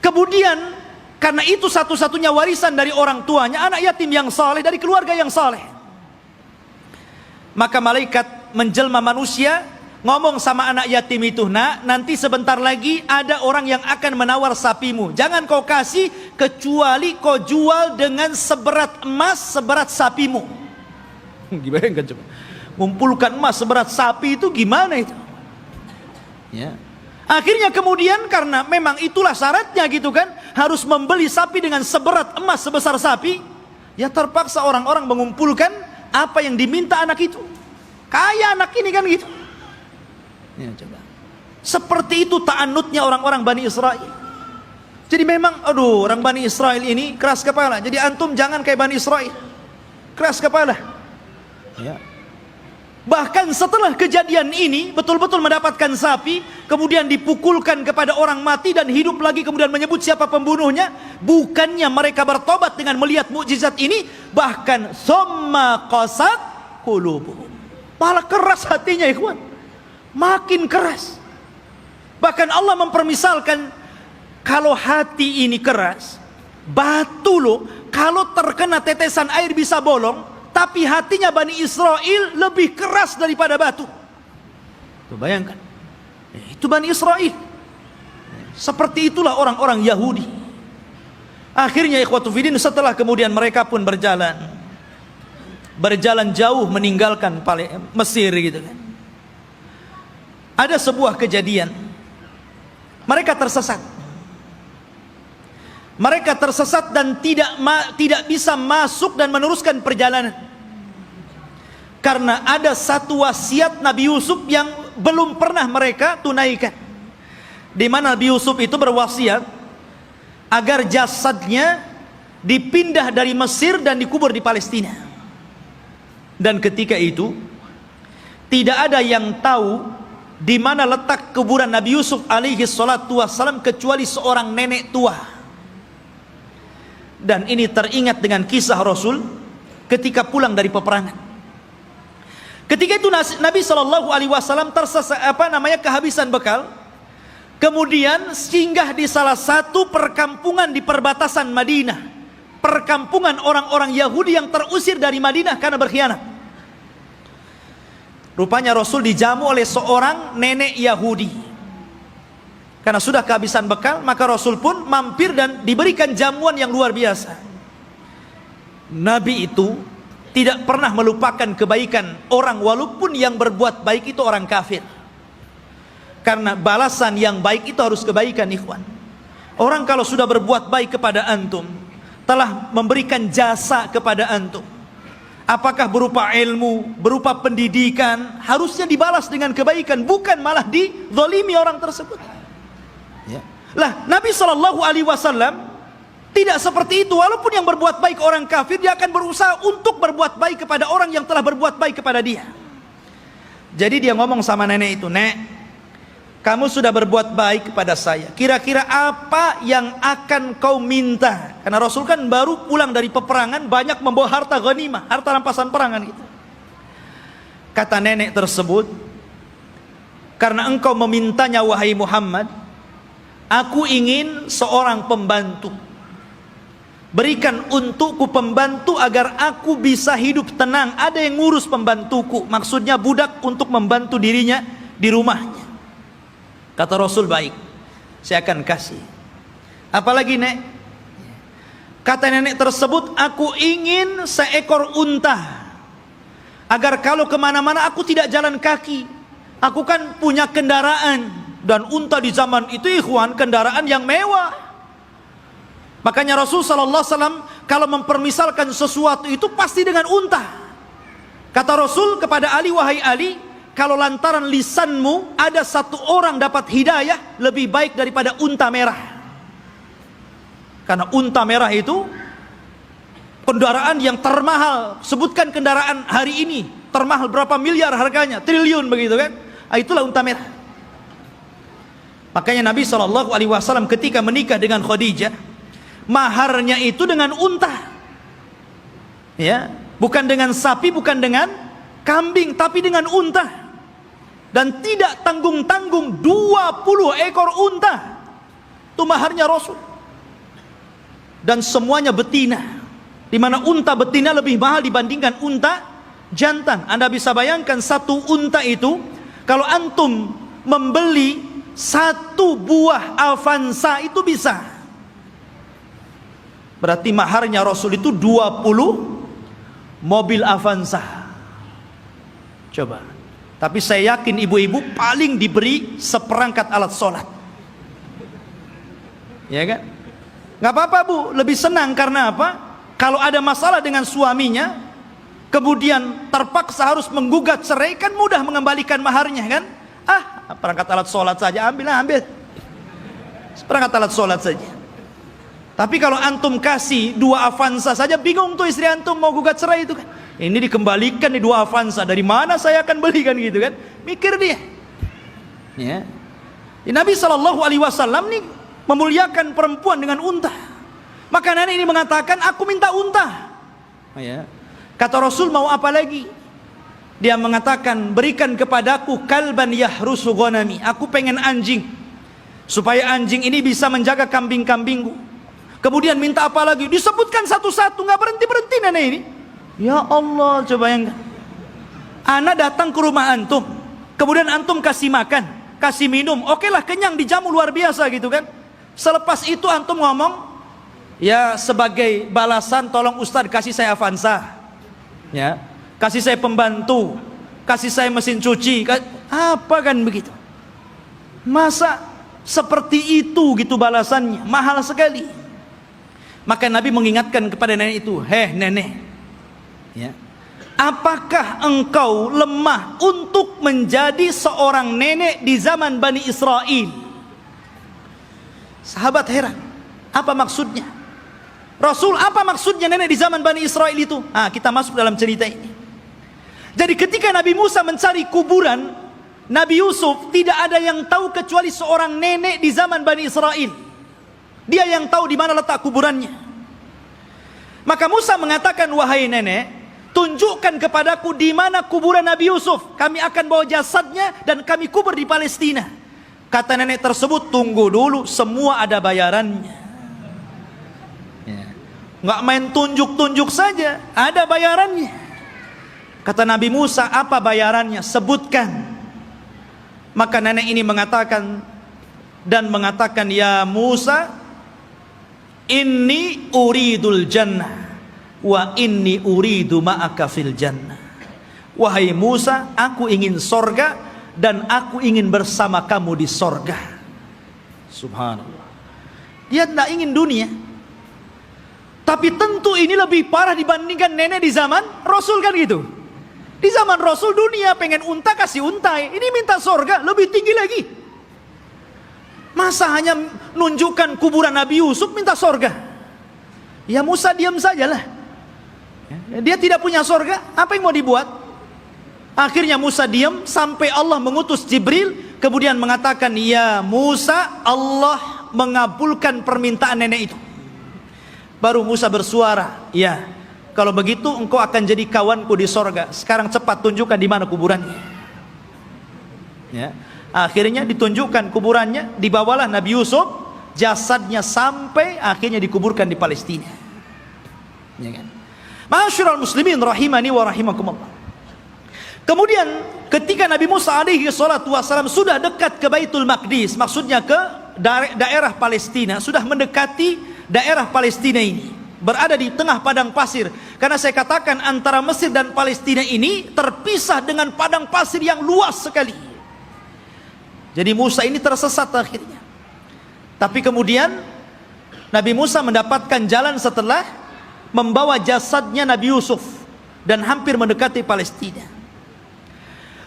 Kemudian karena itu satu-satunya warisan dari orang tuanya, anak yatim yang saleh, dari keluarga yang saleh. Maka malaikat menjelma manusia, ngomong sama anak yatim itu, nak, nanti sebentar lagi ada orang yang akan menawar sapimu. Jangan kau kasih kecuali kau jual dengan seberat emas seberat sapimu. Gimana coba? Ngumpulkan emas seberat sapi itu gimana itu? Ya. Akhirnya kemudian karena memang itulah syaratnya gitu kan, harus membeli sapi dengan seberat emas sebesar sapi, ya terpaksa orang-orang mengumpulkan apa yang diminta anak itu. Kaya anak ini kan gitu. Ya, coba. Seperti itu ta'annutnya orang-orang Bani Israel. Jadi memang aduh, orang Bani Israel ini keras kepala. Jadi antum jangan kayak Bani Israel. Keras kepala. Ya. Bahkan setelah kejadian ini betul-betul mendapatkan sapi, kemudian dipukulkan kepada orang mati dan hidup lagi, kemudian menyebut siapa pembunuhnya. Bukannya mereka bertobat dengan melihat mukjizat ini, bahkan summa qasat qulubuhum, malah keras hatinya ikhwan, makin keras. Bahkan Allah mempermisalkan, kalau hati ini keras, batu loh, kalau terkena tetesan air bisa bolong. Tapi hatinya Bani Israel lebih keras daripada batu. Tuh, bayangkan. Itu Bani Israel. Seperti itulah orang-orang Yahudi. Akhirnya ikhwatu fiddin, setelah kemudian mereka pun berjalan jauh meninggalkan Mesir gitu kan. Ada sebuah kejadian. Mereka tersesat. Mereka tersesat dan tidak bisa masuk dan meneruskan perjalanan. Karena ada satu wasiat Nabi Yusuf yang belum pernah mereka tunaikan. Di mana Nabi Yusuf itu berwasiat agar jasadnya dipindah dari Mesir dan dikubur di Palestina. Dan ketika itu tidak ada yang tahu di mana letak kuburan Nabi Yusuf alaihi salatu wassalam kecuali seorang nenek tua. Dan ini teringat dengan kisah Rasul ketika pulang dari peperangan. Ketika itu Nabi Shallallahu Alaihi Wasallam kehabisan bekal, kemudian singgah di salah satu perkampungan di perbatasan Madinah, perkampungan orang-orang Yahudi yang terusir dari Madinah karena berkhianat. Rupanya Rasul dijamu oleh seorang nenek Yahudi. Karena sudah kehabisan bekal, maka Rasul pun mampir dan diberikan jamuan yang luar biasa. Nabi itu tidak pernah melupakan kebaikan orang, walaupun yang berbuat baik itu orang kafir. Karena balasan yang baik itu harus kebaikan, ikhwan. Orang kalau sudah berbuat baik kepada antum, telah memberikan jasa kepada antum, apakah berupa ilmu, berupa pendidikan, harusnya dibalas dengan kebaikan, bukan malah dizalimi orang tersebut. Ya. Lah, Nabi SAW tidak seperti itu. Walaupun yang berbuat baik orang kafir, dia akan berusaha untuk berbuat baik kepada orang yang telah berbuat baik kepada dia. Jadi dia ngomong sama nenek itu, "Nek, kamu sudah berbuat baik kepada saya. Kira-kira apa yang akan kau minta?" Karena Rasul kan baru pulang dari peperangan, banyak membawa harta ghanimah, harta rampasan perangan gitu. Kata nenek tersebut, "Karena engkau memintanya wahai Muhammad, aku ingin seorang pembantu. Berikan untukku pembantu agar aku bisa hidup tenang. Ada yang ngurus pembantuku." Maksudnya budak untuk membantu dirinya di rumahnya. Kata Rasul, "Baik, saya akan kasih. Apalagi, Nek?" Kata nenek tersebut, "Aku ingin seekor unta, agar kalau kemana-mana aku tidak jalan kaki. Aku kan punya kendaraan, dan unta di zaman itu, ikhwan, kendaraan yang mewah." Makanya Rasul SAW kalau mempermisalkan sesuatu itu pasti dengan unta. Kata Rasul kepada Ali, "Wahai Ali, kalau lantaran lisanmu ada satu orang dapat hidayah, lebih baik daripada unta merah." Karena unta merah itu kendaraan yang termahal. Sebutkan kendaraan hari ini termahal berapa miliar harganya, triliun begitu kan. Itulah unta merah. Makanya Nabi SAW ketika menikah dengan Khadijah, maharnya itu dengan unta. Ya, bukan dengan sapi, bukan dengan kambing, tapi dengan unta. Dan tidak tanggung-tanggung 20 ekor unta. Itu maharnya Rasul. Dan semuanya betina, di mana unta betina lebih mahal dibandingkan unta jantan. Anda bisa bayangkan satu unta itu, kalau antum membeli satu buah Avanza itu bisa. Berarti maharnya Rasul itu 20 mobil Avanza. Coba. Tapi saya yakin ibu-ibu paling diberi seperangkat alat sholat. Ya kan? Gak apa-apa bu, lebih senang karena apa? Kalau ada masalah dengan suaminya, kemudian terpaksa harus menggugat cerai, kan mudah mengembalikan maharnya kan? Perangkat alat sholat saja, ambil. Perangkat alat sholat saja. Tapi kalau antum kasih 2 Avanza saja, bingung tuh istri antum mau gugat cerai itu kan. Ini dikembalikan di 2 Avanza, dari mana saya akan beli kan gitu kan? Mikir dia. Ya. Nabi SAW nih memuliakan perempuan dengan unta. Maka nenek ini mengatakan, "Aku minta unta." Ya. Kata Rasul, "Mau apa lagi?" Dia mengatakan, "Berikan kepadaku kalban yahrusu ghanami." Aku pengen anjing, supaya anjing ini bisa menjaga kambing-kambingku. Kemudian minta apa lagi? Disebutkan satu-satu, nggak berhenti-berhenti nenek ini. Ya Allah, coba yang anak datang ke rumah antum, kemudian antum kasih makan, kasih minum, oke lah, kenyang, dijamu luar biasa gitu kan. Selepas itu antum ngomong, "Ya sebagai balasan tolong Ustadz kasih saya Avanza, ya, kasih saya pembantu, kasih saya mesin cuci." Apa kan begitu? Masa seperti itu gitu balasannya? Mahal sekali. Maka Nabi mengingatkan kepada nenek itu, "Heh nenek, ya, apakah engkau lemah untuk menjadi seorang nenek di zaman Bani Israel?" Sahabat heran, apa maksudnya? Rasul, apa maksudnya nenek di zaman Bani Israel itu? Kita masuk dalam cerita ini. Jadi ketika Nabi Musa mencari kuburan Nabi Yusuf, tidak ada yang tahu kecuali seorang nenek di zaman Bani Israel. Dia yang tahu di mana letak kuburannya. Maka Musa mengatakan, "Wahai nenek, tunjukkan kepadaku di mana kuburan Nabi Yusuf. Kami akan bawa jasadnya dan kami kubur di Palestina." Kata nenek tersebut, "Tunggu dulu, semua ada bayarannya." Ya. Nggak main tunjuk-tunjuk saja, ada bayarannya. Kata Nabi Musa, apa bayarannya? Sebutkan. Maka nenek ini mengatakan, ya Musa, inni uridul jannah wa inni uridu ma'aka fil jannah. Wahai Musa, aku ingin sorga dan aku ingin bersama kamu di sorga. Subhanallah. Dia tidak ingin dunia. Tapi tentu ini lebih parah dibandingkan nenek di zaman Rasul, kan gitu. Di zaman Rasul dunia pengen unta kasih untai, ini minta sorga lebih tinggi lagi. Masa hanya nunjukkan kuburan Nabi Yusuf minta sorga? Ya Musa diam sajalah. Dia tidak punya sorga, apa yang mau dibuat? Akhirnya Musa diam sampai Allah mengutus Jibril, kemudian mengatakan, ya Musa, Allah mengabulkan permintaan nenek itu. Baru Musa bersuara, ya, kalau begitu engkau akan jadi kawanku di sorga. Sekarang cepat tunjukkan di mana kuburannya. Ya. Akhirnya ditunjukkan kuburannya, dibawalah Nabi Yusuf, jasadnya sampai akhirnya dikuburkan di Palestina. Ya kan? Ma'asyiral muslimin rahimani wa rahimakumullah. Kemudian ketika Nabi Musa alaihi salatu wasalam sudah dekat ke Baitul Maqdis, maksudnya ke daerah Palestina, sudah mendekati daerah Palestina ini, berada di tengah padang pasir. Karena saya katakan antara Mesir dan Palestina ini terpisah dengan padang pasir yang luas sekali. Jadi Musa ini tersesat akhirnya. Tapi kemudian Nabi Musa mendapatkan jalan setelah membawa jasadnya Nabi Yusuf dan hampir mendekati Palestina.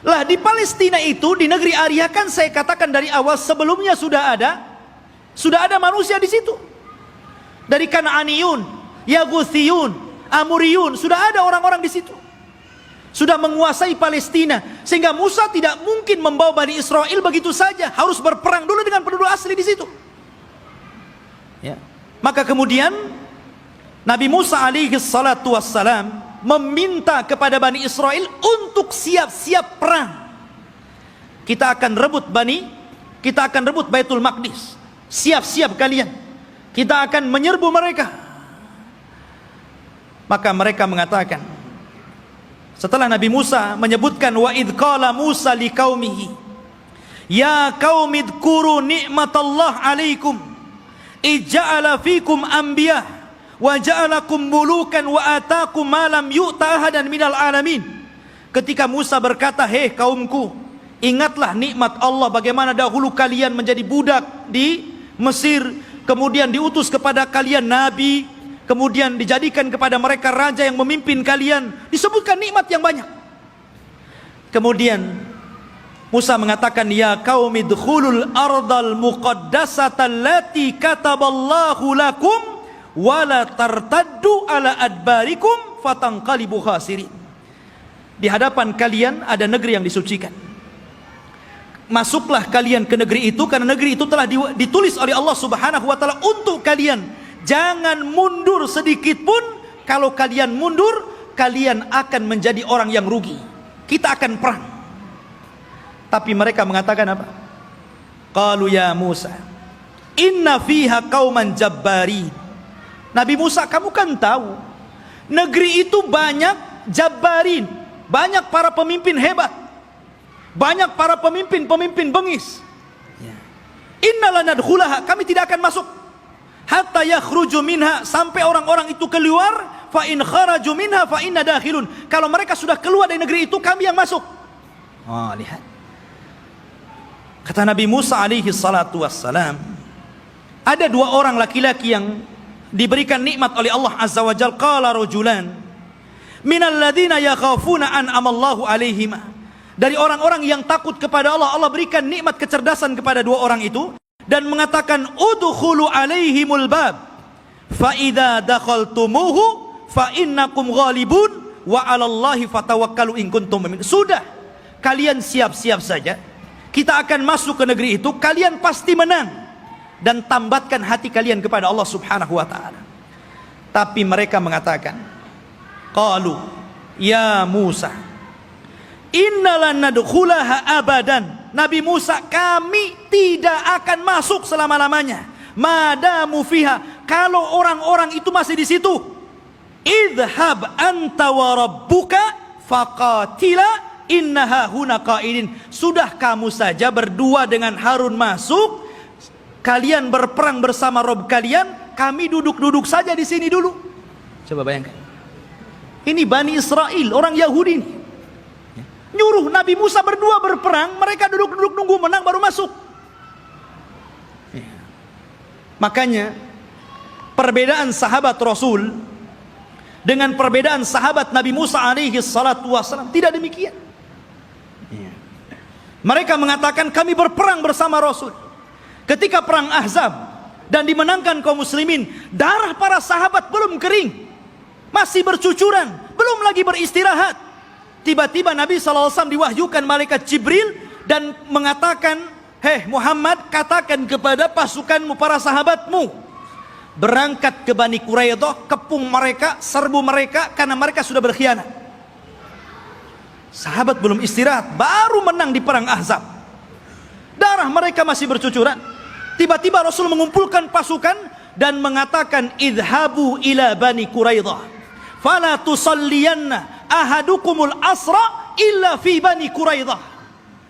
Lah di Palestina itu, di negeri Arya, kan saya katakan dari awal sebelumnya sudah ada manusia di situ. Dari Kanaaniyun, Yaguthiyun, Amuriyun, sudah ada orang-orang di situ. Sudah menguasai Palestina, sehingga Musa tidak mungkin membawa Bani Israel begitu saja, harus berperang dulu dengan penduduk asli di situ. Ya. Maka kemudian Nabi Musa alaihi salatu wassalam meminta kepada Bani Israel untuk siap-siap perang. Kita akan rebut Baitul Maqdis. Siap-siap kalian. Kita akan menyerbu mereka. Maka mereka mengatakan, setelah Nabi Musa menyebutkan, wa idh qala Musa liqaumihi ya qaumi dzkuru ni'matallah 'alaikum ij'ala fikum anbiya wa ja'alakum mulukan wa ataakum ma lam yu'ta ahadan minal alamin. Ketika Musa berkata, hei kaumku, ingatlah nikmat Allah, bagaimana dahulu kalian menjadi budak di Mesir, kemudian diutus kepada kalian nabi, kemudian dijadikan kepada mereka raja yang memimpin kalian, disebutkan nikmat yang banyak. Kemudian Musa mengatakan, ya qaumi dkhulul ardal muqaddasata allati kataballahu lakum wala tartaddu ala adbarikum fatanqalibu khasirin. Di hadapan kalian ada negeri yang disucikan. Masuklah kalian ke negeri itu, karena negeri itu telah ditulis oleh Allah Subhanahu wa taala untuk kalian. Jangan mundur sedikit pun. Kalau kalian mundur, kalian akan menjadi orang yang rugi. Kita akan perang. Tapi mereka mengatakan apa? Qalu ya Musa, inna fiha qauman jabbarin. Nabi Musa, kamu kan tahu negeri itu banyak jabbarin, banyak para pemimpin hebat, banyak para pemimpin bengis. Inna lanadkhulaha, kami tidak akan masuk hatta yakhruju minha, sampai orang-orang itu keluar. Fa in kharaju minha fa inna dakhilun, kalau mereka sudah keluar dari negeri itu, kami yang masuk. Lihat, kata Nabi Musa alaihi salatu wassalam, ada dua orang laki-laki yang diberikan nikmat oleh Allah Azza wa Jalla. Qala rajulan minal ladzina yakhafuna an amallahu alaihima, dari orang-orang yang takut kepada Allah, Allah berikan nikmat kecerdasan kepada dua orang itu, dan mengatakan udkhulu alaihimul bab fa idza dakhaltumuhu fa innakum ghalibun wa 'alallahi fatawakkalu in kuntum mu'minin. Sudah, kalian siap-siap saja, kita akan masuk ke negeri itu, kalian pasti menang, dan tambatkan hati kalian kepada Allah Subhanahu wa ta'ala. Tapi mereka mengatakan, qalu ya Musa inna lan nadkhulaha abadan. Nabi Musa, kami tidak akan masuk selama-lamanya, madamu fiha, kalau orang-orang itu masih di situ. Idhab anta wa rabbuka faqatila innaha huna qaidin. Sudah kamu saja berdua dengan Harun masuk, kalian berperang bersama Rob kalian, kami duduk-duduk saja di sini dulu. Coba bayangkan. Ini Bani Israel, orang Yahudi ini. Nyuruh Nabi Musa berdua berperang, mereka duduk-duduk nunggu menang baru masuk. Makanya perbedaan sahabat Rasul dengan perbedaan sahabat Nabi Musa alaihi salatu wassalam tidak demikian. Mereka mengatakan kami berperang bersama Rasul. Ketika perang Ahzab dan dimenangkan kaum muslimin, darah para sahabat belum kering, masih bercucuran, belum lagi beristirahat. Tiba-tiba Nabi SAW diwahyukan malaikat Jibril dan mengatakan, hei Muhammad, katakan kepada pasukanmu, para sahabatmu, berangkat ke Bani Quraidah, kepung mereka, serbu mereka, karena mereka sudah berkhianat. Sahabat belum istirahat, baru menang di perang Ahzab. Darah mereka masih bercucuran. Tiba-tiba Rasul mengumpulkan pasukan dan mengatakan, idhabu ila Bani Quraidah, fala tusalliyanna ahadukumul asra illa fi Bani Quraidah.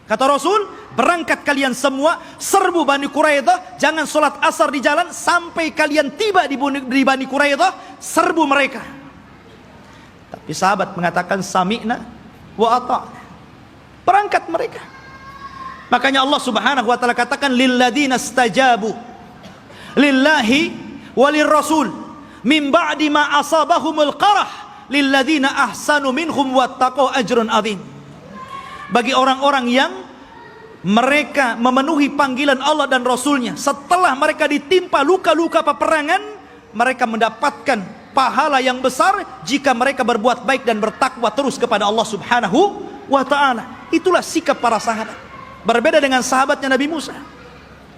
Kata Rasul, berangkat kalian semua, serbu Bani Quraidah, jangan sholat asar di jalan sampai kalian tiba di Bani Quraidah, serbu mereka. Tapi sahabat mengatakan sami'na wa ata'na. Berangkat mereka. Makanya Allah Subhanahu wa taala katakan lilladzina stajabu lillahi walir rasul min ba'di ma asabahumul qarah lilladzina ahsanu minhum wattaqau ajrun adzim. Bagi orang-orang yang mereka memenuhi panggilan Allah dan Rasulnya, setelah mereka ditimpa luka-luka peperangan, mereka mendapatkan pahala yang besar jika mereka berbuat baik dan bertakwa terus kepada Allah Subhanahu wa ta'ala. Itulah sikap para sahabat. Berbeda dengan sahabatnya Nabi Musa.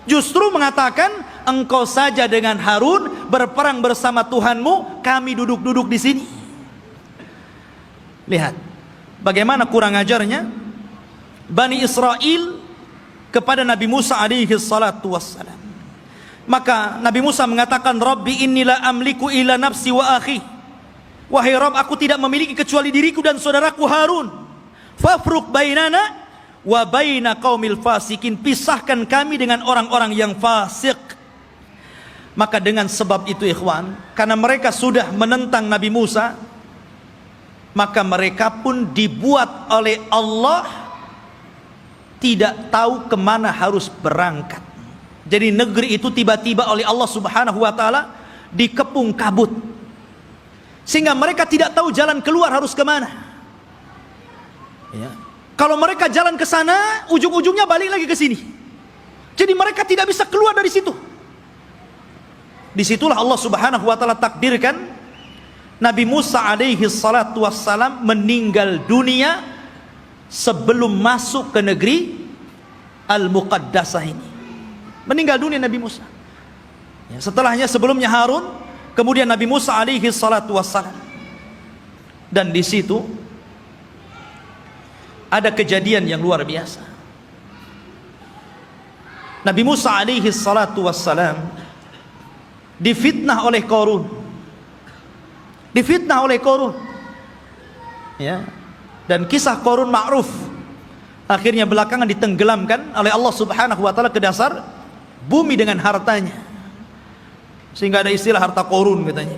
Justru mengatakan, engkau saja dengan Harun berperang bersama Tuhanmu, kami duduk-duduk di sini. Lihat bagaimana kurang ajarnya Bani Israel kepada Nabi Musa alaihi salatu wassalam. Maka Nabi Musa mengatakan, Rabbi inni la amliku illa nafsi wa akhi. Wahai Rabb, aku tidak memiliki kecuali diriku dan saudaraku Harun. Fafruq bainana wa baina qaumil fasikin. Pisahkan kami dengan orang-orang yang fasik. Maka dengan sebab itu ikhwan, karena mereka sudah menentang Nabi Musa, maka mereka pun dibuat oleh Allah tidak tahu kemana harus berangkat. Jadi negeri itu tiba-tiba oleh Allah Subhanahu wa ta'ala dikepung kabut, sehingga mereka tidak tahu jalan keluar harus kemana ya. Kalau mereka jalan ke sana, ujung-ujungnya balik lagi ke sini. Jadi mereka tidak bisa keluar dari situ. Disitulah Allah Subhanahu wa ta'ala takdirkan Nabi Musa alaihi salatu wassalam meninggal dunia sebelum masuk ke negeri Al-Muqaddasah ini. Meninggal dunia Nabi Musa ya, setelahnya sebelumnya Harun, kemudian Nabi Musa alaihi salatu wassalam. Dan di situ ada kejadian yang luar biasa. Nabi Musa alaihi salatu wassalam difitnah oleh Qarun. Difitnah oleh Qarun ya. Dan kisah Qarun ma'ruf. Akhirnya belakangan ditenggelamkan oleh Allah Subhanahu wa ta'ala ke dasar bumi dengan hartanya, sehingga ada istilah harta Qarun katanya.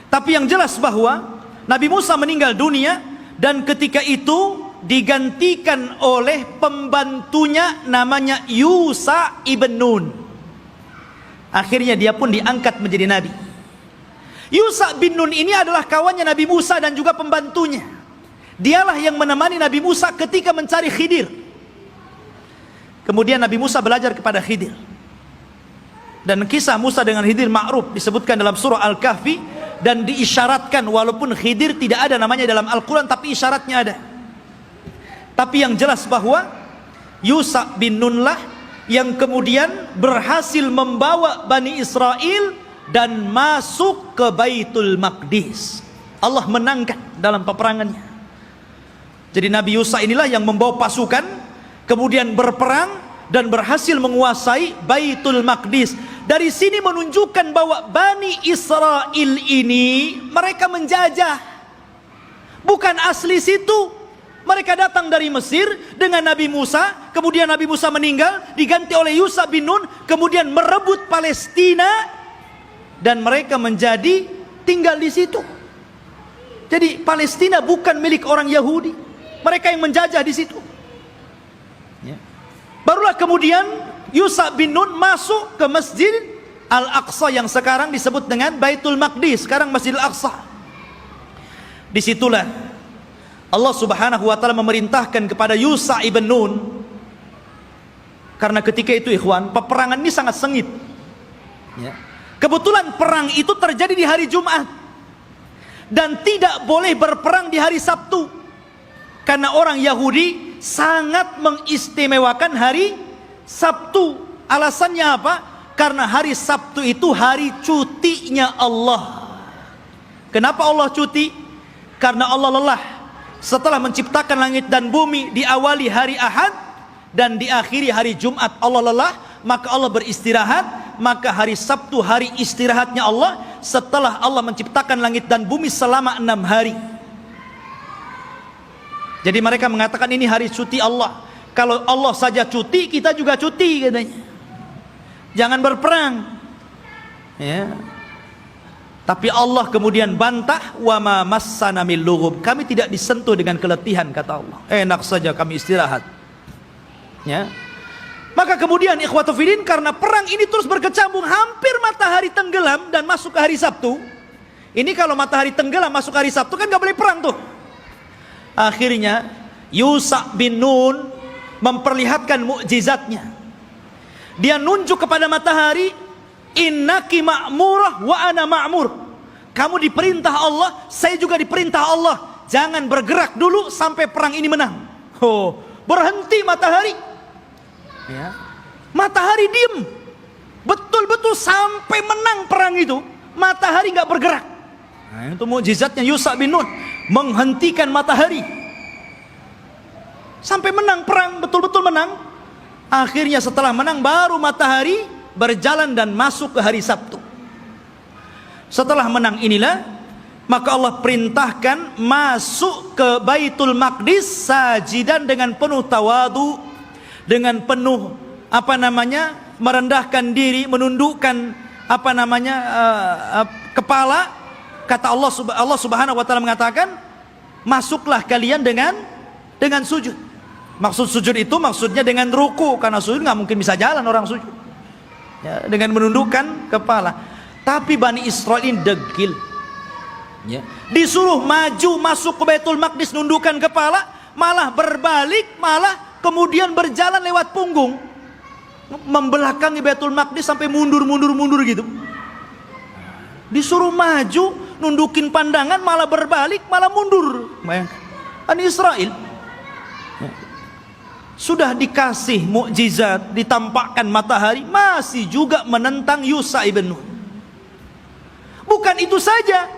Tapi yang jelas bahwa Nabi Musa meninggal dunia, dan ketika itu digantikan oleh pembantunya namanya Yusha ibn Nun. Akhirnya dia pun diangkat menjadi nabi. Yusha bin Nun ini adalah kawannya Nabi Musa dan juga pembantunya. Dialah yang menemani Nabi Musa ketika mencari Khidir. Kemudian Nabi Musa belajar kepada Khidir. Dan kisah Musa dengan Khidir ma'ruf, disebutkan dalam surah Al-Kahfi, dan diisyaratkan, walaupun Khidir tidak ada namanya dalam Al-Quran, tapi isyaratnya ada. Tapi yang jelas bahwa Yusha bin Nun lah yang kemudian berhasil membawa Bani Israel dan masuk ke Baitul Maqdis. Allah menangkan dalam peperangannya. Jadi Nabi Yusha inilah yang membawa pasukan, kemudian berperang dan berhasil menguasai Baitul Maqdis. Dari sini menunjukkan bahwa Bani Israel ini mereka menjajah, bukan asli situ. Mereka datang dari Mesir dengan Nabi Musa, kemudian Nabi Musa meninggal, diganti oleh Yusha bin Nun, kemudian merebut Palestina, dan mereka menjadi tinggal di situ. Jadi Palestina bukan milik orang Yahudi, mereka yang menjajah di situ. Barulah kemudian Yusha bin Nun masuk ke Masjid Al-Aqsa yang sekarang disebut dengan Baitul Maqdis, sekarang Masjid Al-Aqsa. Disitulah Allah Subhanahu wa taala memerintahkan kepada Yusha ibn Nun, karena ketika itu ikhwan, peperangan ini sangat sengit. Kebetulan perang itu terjadi di hari Jumat dan tidak boleh berperang di hari Sabtu, karena orang Yahudi sangat mengistimewakan hari Sabtu. Alasannya apa? Karena hari Sabtu itu hari cutinya Allah. Kenapa Allah cuti? Karena Allah lelah. Setelah menciptakan langit dan bumi, diawali hari Ahad dan diakhiri hari Jumat, Allah lelah, maka Allah beristirahat. Maka hari Sabtu hari istirahatnya Allah, setelah Allah menciptakan langit dan bumi selama 6 hari. Jadi mereka mengatakan ini hari cuti Allah. Kalau Allah saja cuti, kita juga cuti katanya. Jangan berperang. Ya. Tapi Allah kemudian bantah, wa ma massana min lughub. Kami tidak disentuh dengan keletihan, kata Allah. Enak saja kami istirahat. Ya. Maka kemudian ikhwatu fillah, karena perang ini terus berkecambung, hampir matahari tenggelam dan masuk ke hari Sabtu. Ini kalau matahari tenggelam masuk hari Sabtu kan gak boleh perang tuh. Akhirnya Yusha bin Nun memperlihatkan mukjizatnya. Dia nunjuk kepada matahari, innaki ma'murah wa ana ma'mur. Kamu diperintah Allah, saya juga diperintah Allah. Jangan bergerak dulu sampai perang ini menang. Oh, berhenti matahari. Ya. Matahari diem, betul-betul sampai menang perang itu. Matahari nggak bergerak. Nah, itu mukjizatnya Yusha bin Nun, menghentikan matahari sampai menang perang, betul-betul menang. Akhirnya setelah menang baru matahari berjalan dan masuk ke hari Sabtu. Setelah menang inilah maka Allah perintahkan masuk ke Baitul Maqdis sajidan dengan penuh tawadu, dengan penuh merendahkan diri, menundukkan kepala. Kata Allah Subhanahu wa taala mengatakan, masuklah kalian dengan sujud. Maksud sujud itu maksudnya dengan ruku, karena sujud nggak mungkin bisa jalan orang sujud. Ya, dengan menundukkan kepala. Tapi Bani Israil ini degil. Ya. Disuruh maju masuk ke Baitul Maqdis nundukkan kepala, malah berbalik, malah kemudian berjalan lewat punggung, membelakangi Baitul Maqdis sampai mundur gitu. Disuruh maju nundukin pandangan, malah berbalik, malah mundur. Bayangkan Bani Israil sudah dikasih mukjizat, ditampakkan matahari, masih juga menentang Yusha ibn Nun. Bukan itu saja,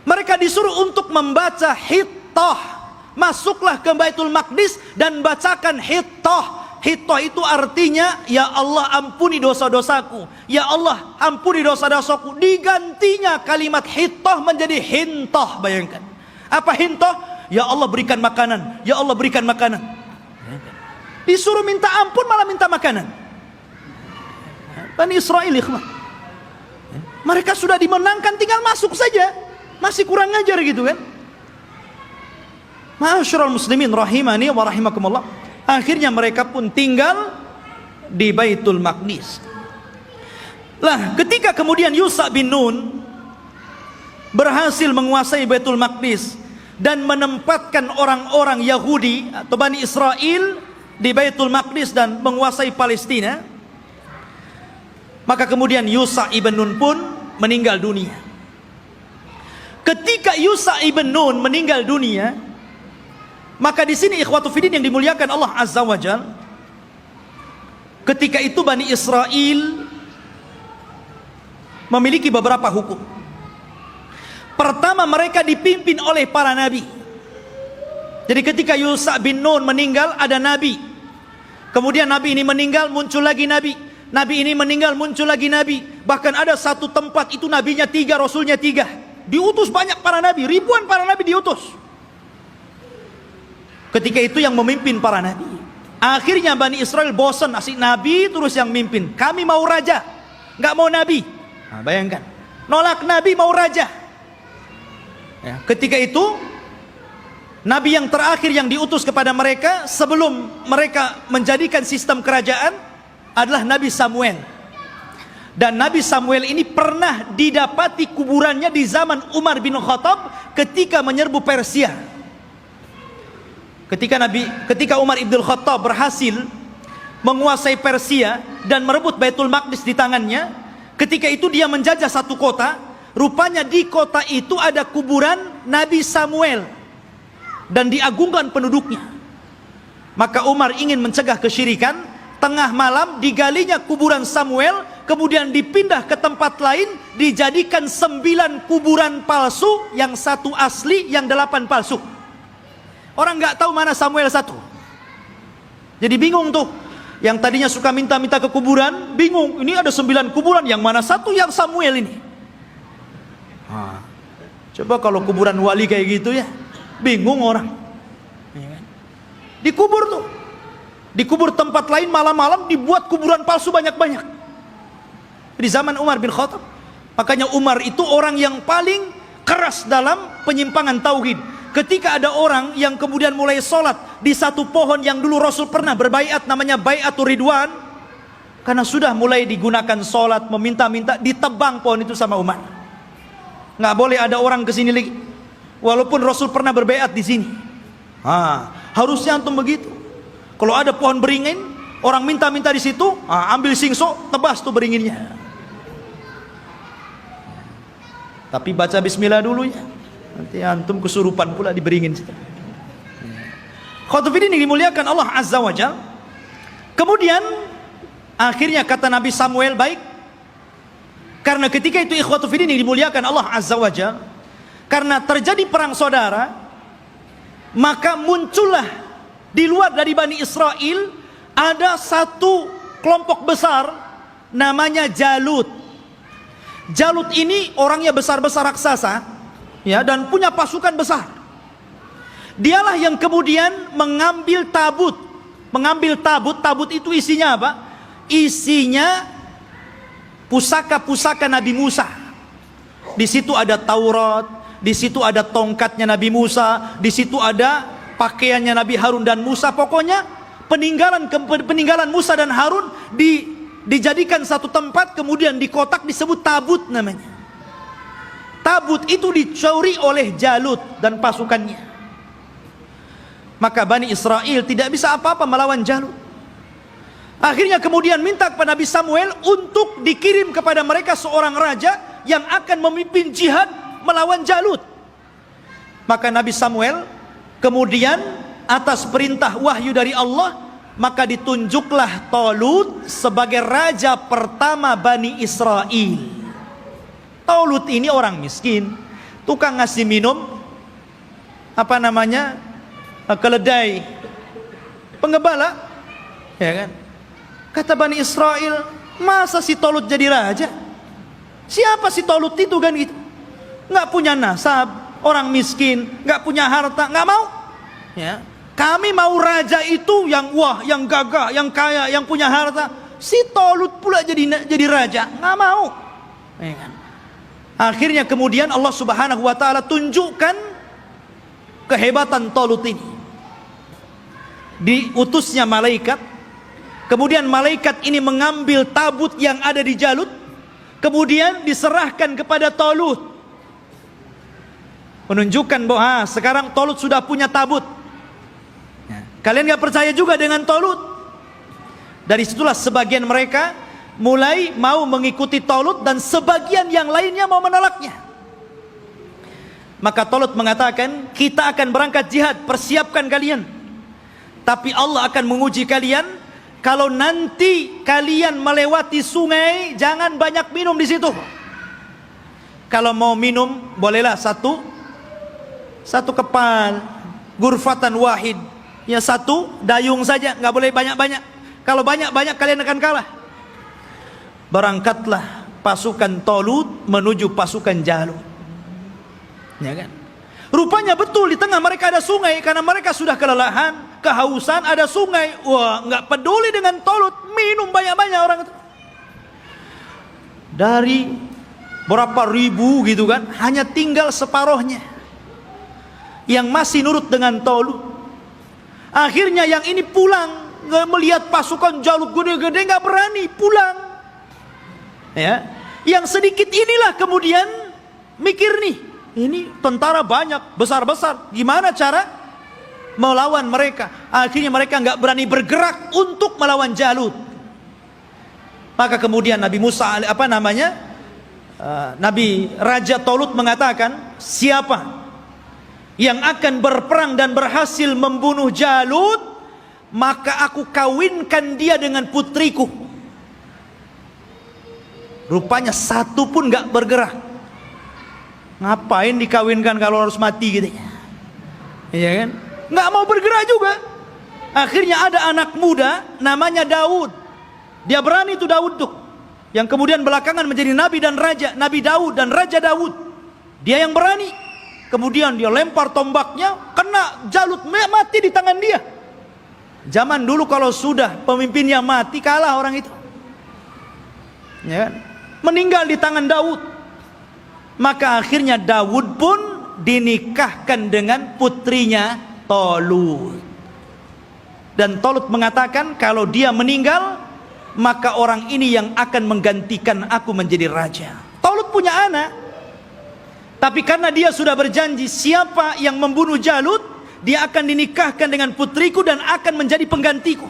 mereka disuruh untuk membaca Hittah. Masuklah ke Baitul Maqdis dan bacakan Hittah. Hittah itu artinya, ya Allah ampuni dosa-dosaku, ya Allah ampuni dosa-dosaku. Digantinya kalimat Hittah menjadi Hintah. Bayangkan, apa Hintah? Ya Allah berikan makanan, ya Allah berikan makanan. Disuruh minta ampun malah minta makanan. Bani Israil, mereka sudah dimenangkan, tinggal masuk saja, masih kurang ajar gitu kan. Ma'asyiral muslimin rahimani wa rahimakumullah. Akhirnya mereka pun tinggal di Baitul Maqdis. Lah, ketika kemudian Yusha bin Nun berhasil menguasai Baitul Maqdis dan menempatkan orang-orang Yahudi atau Bani Israil di Baitul Maqdis dan menguasai Palestina, maka kemudian Yusha ibn Nun pun meninggal dunia. Ketika Yusha ibn Nun meninggal dunia, maka di sini ikhwatu fiddin yang dimuliakan Allah Azza wa Jalla, ketika itu Bani Israil memiliki beberapa hukum. Pertama, mereka dipimpin oleh para nabi. Jadi ketika Yusha bin Nun meninggal, ada nabi. Kemudian nabi ini meninggal, muncul lagi nabi. Nabi ini meninggal, muncul lagi nabi. Bahkan ada satu tempat itu nabinya 3, rasulnya 3. Diutus banyak para nabi, ribuan para nabi diutus. Ketika itu yang memimpin para nabi. Akhirnya Bani Israel bosan, asik nabi terus yang mimpin. Kami mau raja, nggak mau nabi. Nah, bayangkan, nolak nabi mau raja. Ya, ketika itu nabi yang terakhir yang diutus kepada mereka sebelum mereka menjadikan sistem kerajaan adalah Nabi Samuel. Dan Nabi Samuel ini pernah didapati kuburannya di zaman Umar bin Khattab ketika menyerbu Persia. Ketika Umar ibn Khattab berhasil menguasai Persia dan merebut Baitul Maqdis di tangannya, ketika itu dia menjajah satu kota. Rupanya di kota itu ada kuburan Nabi Samuel dan diagungkan penduduknya. Maka Umar ingin mencegah kesyirikan. Tengah malam digalinya kuburan Samuel, kemudian dipindah ke tempat lain, dijadikan 9 kuburan palsu, yang 1 asli, yang 8 palsu. Orang nggak tahu mana Samuel 1. Jadi bingung tuh. Yang tadinya suka minta-minta ke kuburan, bingung. Ini ada 9 kuburan, yang mana 1 yang Samuel ini? Coba kalau kuburan wali kayak gitu ya, bingung orang. Dikubur tuh. Dikubur tempat lain, malam-malam dibuat kuburan palsu banyak-banyak. Di zaman Umar bin Khattab. Makanya Umar itu orang yang paling keras dalam penyimpangan tauhid. Ketika ada orang yang kemudian mulai sholat di satu pohon yang dulu Rasul pernah berbaiat, namanya Baiatur Ridwan, karena sudah mulai digunakan sholat, meminta-minta, ditebang pohon itu sama Umar. Nggak boleh ada orang kesini lagi, walaupun Rasul pernah berbaiat di sini. Harusnya antum begitu. Kalau ada pohon beringin, orang minta-minta di situ, ambil singso, tebas tuh beringinnya. Tapi baca bismillah dulu ya. Nanti antum kesurupan pula di beringin situ. Khotbah ini dimuliakan Allah Azza wa Jalla. Kemudian akhirnya kata Nabi Samuel, baik. Karena ketika itu ikhwatu fiddin yang dimuliakan Allah Azza wa Jalla, karena terjadi perang saudara, maka muncullah di luar dari Bani Israel ada satu kelompok besar namanya Jalut. Jalut ini orangnya besar-besar raksasa, ya, dan punya pasukan besar. Dialah yang kemudian mengambil tabut. Tabut itu isinya apa? Isinya pusaka-pusaka Nabi Musa. Di situ ada Taurat, di situ ada tongkatnya Nabi Musa, di situ ada pakaiannya Nabi Harun dan Musa. Pokoknya peninggalan Musa dan Harun dijadikan satu tempat, kemudian dikotak, disebut tabut namanya. Tabut itu dicuri oleh Jalut dan pasukannya. Maka Bani Israel tidak bisa apa-apa melawan Jalut. Akhirnya kemudian minta kepada Nabi Samuel untuk dikirim kepada mereka seorang raja yang akan memimpin jihad melawan Jalut. Maka Nabi Samuel kemudian atas perintah wahyu dari Allah, maka ditunjuklah Talut sebagai raja pertama Bani Israel. Talut ini orang miskin, tukang ngasih minum keledai penggembala, ya kan? Kata Bani Israel, masa si Talut jadi raja? Siapa si Talut itu kan gitu? Nggak punya nasab, orang miskin, nggak punya harta, nggak mau. Ya, kami mau raja itu yang wah, yang gagah, yang kaya, yang punya harta. Si Talut pula jadi raja, nggak mau. Ya kan? Akhirnya kemudian Allah Subhanahu wa taala tunjukkan kehebatan Talut ini. Diutusnya malaikat, kemudian malaikat ini mengambil tabut yang ada di Jalut, kemudian diserahkan kepada Talut, menunjukkan bahwa sekarang Talut sudah punya tabut. Kalian gak percaya juga dengan Talut? Dari situlah sebagian mereka mulai mau mengikuti Talut, dan sebagian yang lainnya mau menolaknya. Maka Talut mengatakan, kita akan berangkat jihad, persiapkan kalian. Tapi Allah akan menguji kalian. Kalau nanti kalian melewati sungai, jangan banyak minum di situ. Kalau mau minum, bolehlah satu kepal, gurfatan wahid, ya satu dayung saja, nggak boleh banyak-banyak. Kalau banyak-banyak kalian akan kalah. Berangkatlah pasukan Talut menuju pasukan Jalut, ya kan? Rupanya betul di tengah mereka ada sungai, karena mereka sudah kelelahan, kehausan, ada sungai. Wah, nggak peduli dengan Talut, minum banyak-banyak orang itu. Dari berapa ribu gitu kan, hanya tinggal separohnya yang masih nurut dengan Talut. Akhirnya yang ini pulang, melihat pasukan Jalut gede-gede, nggak berani pulang. Ya, yang sedikit inilah kemudian mikir nih, ini tentara banyak, besar-besar, gimana cara melawan mereka? Akhirnya mereka nggak berani bergerak untuk melawan Jalut. Maka kemudian Nabi Musa, Nabi Raja Talut mengatakan, siapa yang akan berperang dan berhasil membunuh Jalut, maka aku kawinkan dia dengan putriku. Rupanya satu pun gak bergerak. Ngapain dikawinkan kalau harus mati gitu ya? Iya kan? Gak mau bergerak juga. Akhirnya ada anak muda namanya Daud. Dia berani tuh Daud tuh, yang kemudian belakangan menjadi nabi dan raja, Nabi Daud dan Raja Daud. Dia yang berani. Kemudian dia lempar tombaknya, kena Jalut, mati di tangan dia. Zaman dulu kalau sudah pemimpinnya mati, kalah orang itu. Ya kan? Meninggal di tangan Daud. Maka akhirnya Daud pun dinikahkan dengan putrinya Talut. Dan Talut mengatakan, kalau dia meninggal, maka orang ini yang akan menggantikan aku menjadi raja. Talut punya anak, tapi karena dia sudah berjanji, siapa yang membunuh Jalut, dia akan dinikahkan dengan putriku dan akan menjadi penggantiku.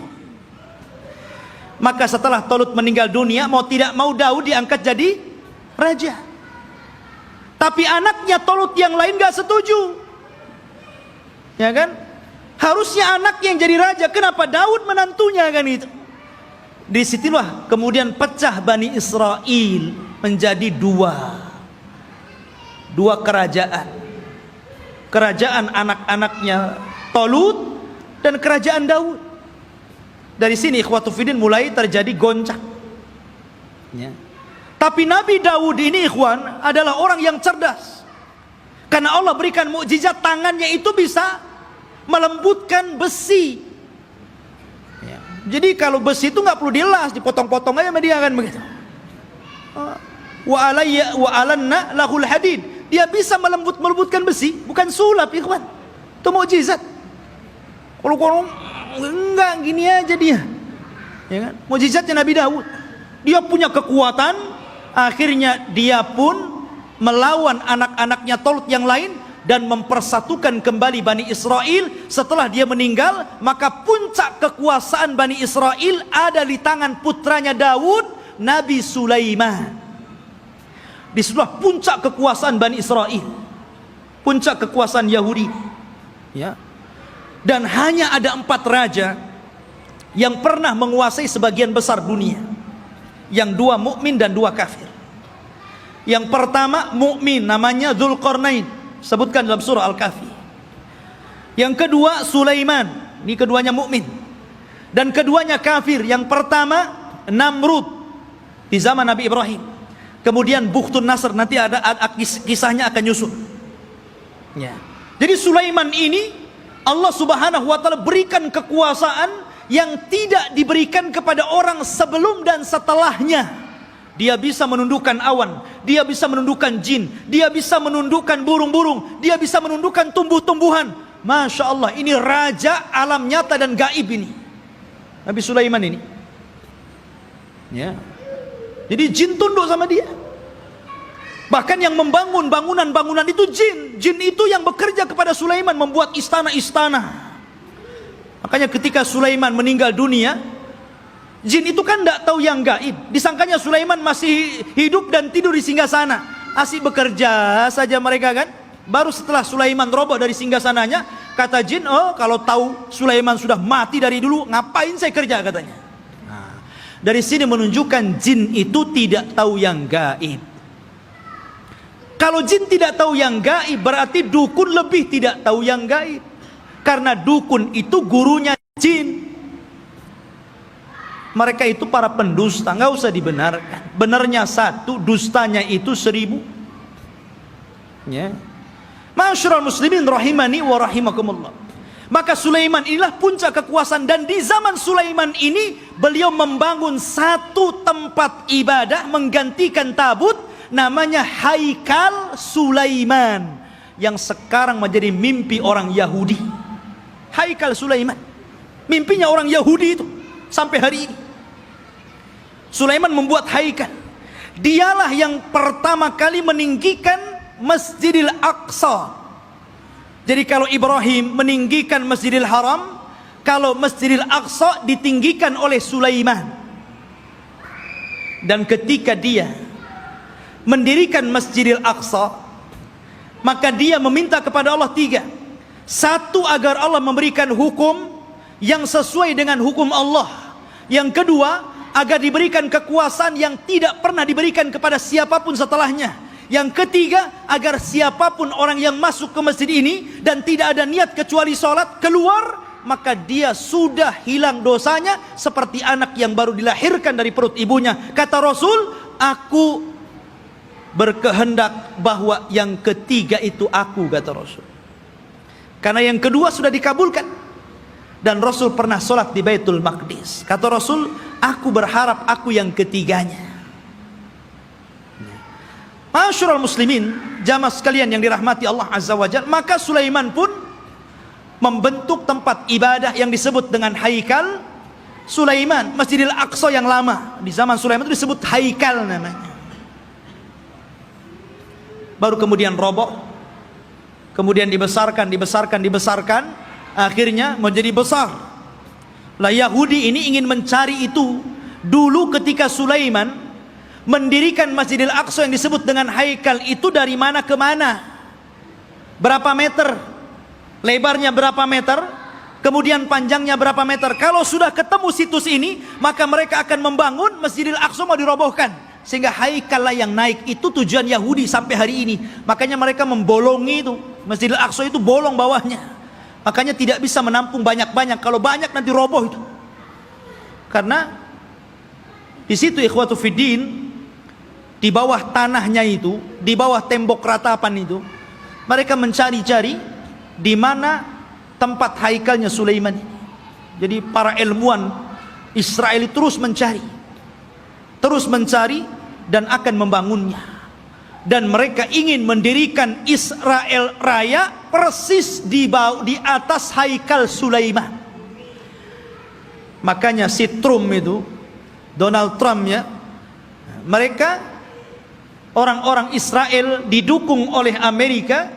Maka setelah Talut meninggal dunia, mau tidak mau Daud diangkat jadi raja. Tapi anaknya Talut yang lain gak setuju. Ya kan? Harusnya anak yang jadi raja, kenapa Daud menantunya kan itu? Disitulah kemudian pecah Bani Israel menjadi dua kerajaan. Kerajaan anak-anaknya Talut dan kerajaan Daud. Dari sini ikhwatu fiddin mulai terjadi goncang ya. Tapi Nabi Daud ini ikhwan adalah orang yang cerdas, karena Allah berikan mukjizat, tangannya itu bisa melembutkan besi ya. Jadi kalau besi itu nggak perlu dilas, dipotong-potong aja sama dia kan begitu. Wa alanna lahul hadid, dia bisa melembutkan besi, bukan sulap ikhwan. Itu mukjizat. Kalau enggak gini aja dia. Ya kan? Mukjizatnya Nabi Daud. Dia punya kekuatan, akhirnya dia pun melawan anak-anaknya Talut yang lain dan mempersatukan kembali Bani Israel. Setelah dia meninggal, maka puncak kekuasaan Bani Israel ada di tangan putranya Daud, Nabi Sulaiman. Disitulah puncak kekuasaan Bani Israel, puncak kekuasaan Yahudi ya. Dan hanya ada 4 raja yang pernah menguasai sebagian besar dunia, yang 2 mukmin dan 2 kafir. Yang pertama mukmin, namanya Dzulqarnain, sebutkan dalam surah Al-Kahfi. Yang kedua Sulaiman, ini keduanya mukmin. Dan keduanya kafir. Yang pertama Namrud di zaman Nabi Ibrahim. Kemudian Bukhtun Nasr, nanti ada kisahnya akan nyusul ya. Jadi Sulaiman ini Allah subhanahu wa ta'ala berikan kekuasaan yang tidak diberikan kepada orang sebelum dan setelahnya. Dia bisa menundukkan awan, dia bisa menundukkan jin, dia bisa menundukkan burung-burung, dia bisa menundukkan tumbuh-tumbuhan. Masya Allah, ini raja alam nyata dan gaib ini, Nabi Sulaiman ini ya. Jadi jin tunduk sama dia. Bahkan yang membangun bangunan-bangunan itu jin. Jin itu yang bekerja kepada Sulaiman, membuat istana-istana. Makanya ketika Sulaiman meninggal dunia, jin itu kan tidak tahu yang gaib. Disangkanya Sulaiman masih hidup dan tidur di singgasana, asik bekerja saja mereka kan. Baru setelah Sulaiman roboh dari singgasananya, kata jin, oh kalau tahu Sulaiman sudah mati dari dulu, ngapain saya kerja katanya. Nah, dari sini menunjukkan jin itu tidak tahu yang gaib. Kalau jin tidak tahu yang gaib, berarti dukun lebih tidak tahu yang gaib. Karena dukun itu gurunya jin. Mereka itu para pendusta, nggak usah dibenarkan. Benarnya 1, dustanya itu 1000 ya. Ma'asyiral muslimin rahimani wa rahimakumullah. Maka Sulaiman inilah puncak kekuasaan, dan di zaman Sulaiman ini beliau membangun satu tempat ibadah menggantikan tabut, namanya Haikal Sulaiman, yang sekarang menjadi mimpi orang Yahudi. Haikal Sulaiman, mimpinya orang Yahudi itu sampai hari ini. Sulaiman membuat haikal. Dialah yang pertama kali meninggikan Masjidil Aqsa. Jadi kalau Ibrahim meninggikan Masjidil Haram, kalau Masjidil Aqsa ditinggikan oleh Sulaiman. Dan ketika dia mendirikan Masjidil Aqsa, maka dia meminta kepada Allah tiga. Satu, agar Allah memberikan hukum yang sesuai dengan hukum Allah. Yang kedua, agar diberikan kekuasaan yang tidak pernah diberikan kepada siapapun setelahnya. Yang ketiga, agar siapapun orang yang masuk ke masjid ini dan tidak ada niat kecuali sholat, keluar, maka dia sudah hilang dosanya seperti anak yang baru dilahirkan dari perut ibunya. Kata Rasul, aku berkehendak bahwa yang ketiga itu aku, kata Rasul. Karena yang kedua sudah dikabulkan. Dan Rasul pernah sholat di Baitul Maqdis. Kata Rasul, aku berharap aku yang ketiganya. Ma'asyiral muslimin, jamaah sekalian yang dirahmati Allah Azza wa Jalla, maka Sulaiman pun membentuk tempat ibadah yang disebut dengan Haikal Sulaiman, Masjidil Aqsa yang lama. Di zaman Sulaiman itu disebut Haikal namanya. Baru kemudian roboh, kemudian dibesarkan, akhirnya menjadi besar. Lah Yahudi ini ingin mencari itu. Dulu ketika Sulaiman mendirikan Masjidil Aqsa yang disebut dengan Haikal itu, dari mana ke mana, berapa meter, lebarnya berapa meter, kemudian panjangnya berapa meter. Kalau sudah ketemu situs ini, maka mereka akan membangun Masjidil Aqsa mau dirobohkan. Sehingga Haikal lah yang naik. Itu tujuan Yahudi sampai hari ini. Makanya mereka membolongi itu. Masjidil Aqsa itu bolong bawahnya. Makanya tidak bisa menampung banyak-banyak. Kalau banyak nanti roboh itu. Karena di situ ikhwatu fiddin, di bawah tanahnya itu, di bawah tembok ratapan itu, mereka mencari-cari di mana tempat haikalnya Sulaiman. Jadi para ilmuwan Israel terus mencari dan akan membangunnya. Dan mereka ingin mendirikan Israel Raya persis di atas Haikal Sulaiman. Makanya si Trump itu, Donald Trump ya, mereka orang-orang Israel didukung oleh Amerika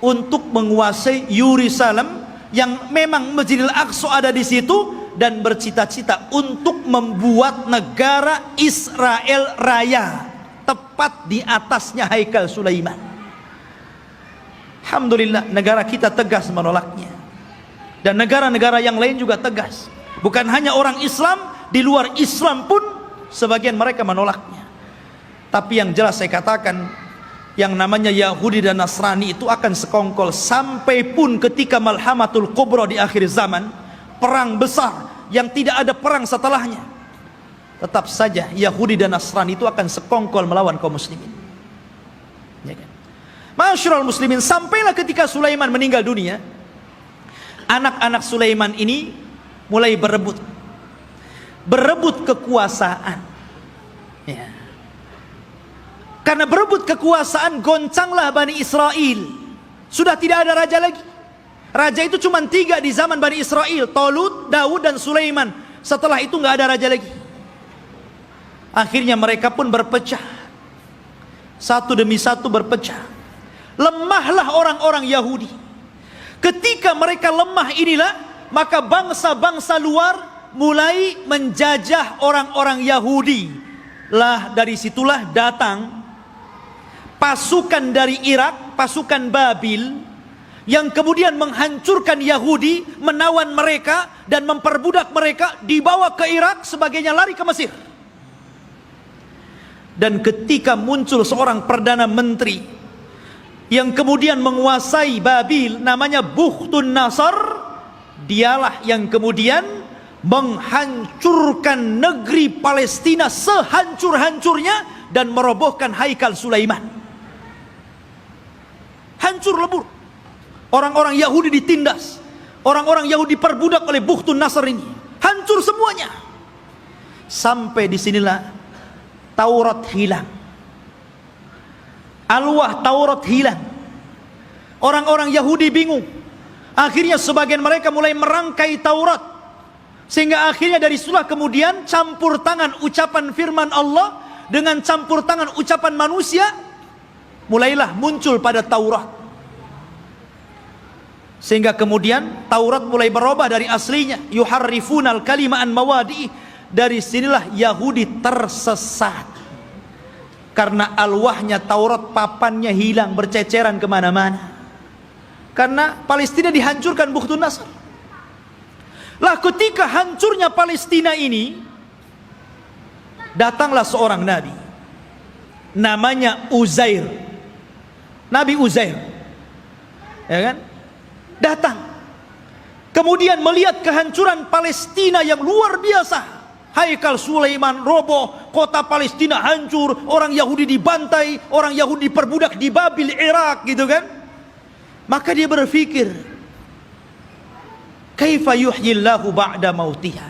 untuk menguasai Yerusalem, yang memang Masjidil Aqsa ada di situ, dan bercita-cita untuk membuat negara Israel Raya tepat di atasnya Haikal Sulaiman. Alhamdulillah, negara kita tegas menolaknya, dan negara-negara yang lain juga tegas. Bukan hanya orang Islam, di luar Islam pun sebagian mereka menolaknya. Tapi yang jelas saya katakan, yang namanya Yahudi dan Nasrani itu akan sekongkol sampai pun ketika Malhamatul Kubra di akhir zaman, perang besar yang tidak ada perang setelahnya, tetap saja Yahudi dan Nasrani itu akan sekongkol melawan kaum muslimin. Ya kan? Ma'asyiral muslimin, sampailah ketika Sulaiman meninggal dunia, anak-anak Sulaiman ini mulai berebut kekuasaan. Ya. Karena berebut kekuasaan, goncanglah Bani Israel. Sudah tidak ada raja lagi. Raja itu cuma 3 di zaman Bani Israel, Talut, Daud, dan Sulaiman. Setelah itu nggak ada raja lagi. Akhirnya mereka pun berpecah, satu demi satu berpecah. Lemahlah orang-orang Yahudi. Ketika mereka lemah inilah, maka bangsa-bangsa luar mulai menjajah orang-orang Yahudi. Lah dari situlah datang pasukan dari Irak, pasukan Babil, yang kemudian menghancurkan Yahudi, menawan mereka dan memperbudak mereka, dibawa ke Irak, sebagainya lari ke Mesir. Dan ketika muncul seorang perdana menteri yang kemudian menguasai Babil, namanya Bukhtun Nasar, dialah yang kemudian menghancurkan negeri Palestina sehancur-hancurnya dan merobohkan Haikal Sulaiman. hancur lebur. Orang-orang Yahudi ditindas, orang-orang Yahudi diperbudak oleh Bukhtun Nasr ini, hancur semuanya. Sampai disinilah Taurat hilang, alwah Taurat hilang. Orang-orang Yahudi bingung. Akhirnya sebagian mereka mulai merangkai Taurat, sehingga akhirnya dari situlah kemudian campur tangan ucapan firman Allah dengan campur tangan ucapan manusia, mulailah muncul pada Taurat. Sehingga kemudian Taurat mulai berubah dari aslinya, yuharrifunal kalima an mawadi. Dari sinilah Yahudi tersesat, karena alwahnya Taurat, papannya hilang, berceceran kemana-mana. Karena Palestina dihancurkan Bukhtun Nasr. Lah ketika hancurnya Palestina ini, datanglah seorang nabi, namanya Uzair, Nabi Uzair, ya kan? Datang, kemudian melihat kehancuran Palestina yang luar biasa. Haikal Sulaiman roboh, kota Palestina hancur, orang Yahudi dibantai, orang Yahudi diperbudak di Babil, Irak, gitu kan? Maka dia berpikir, kaifa yuhyillahu ba'da mautiha?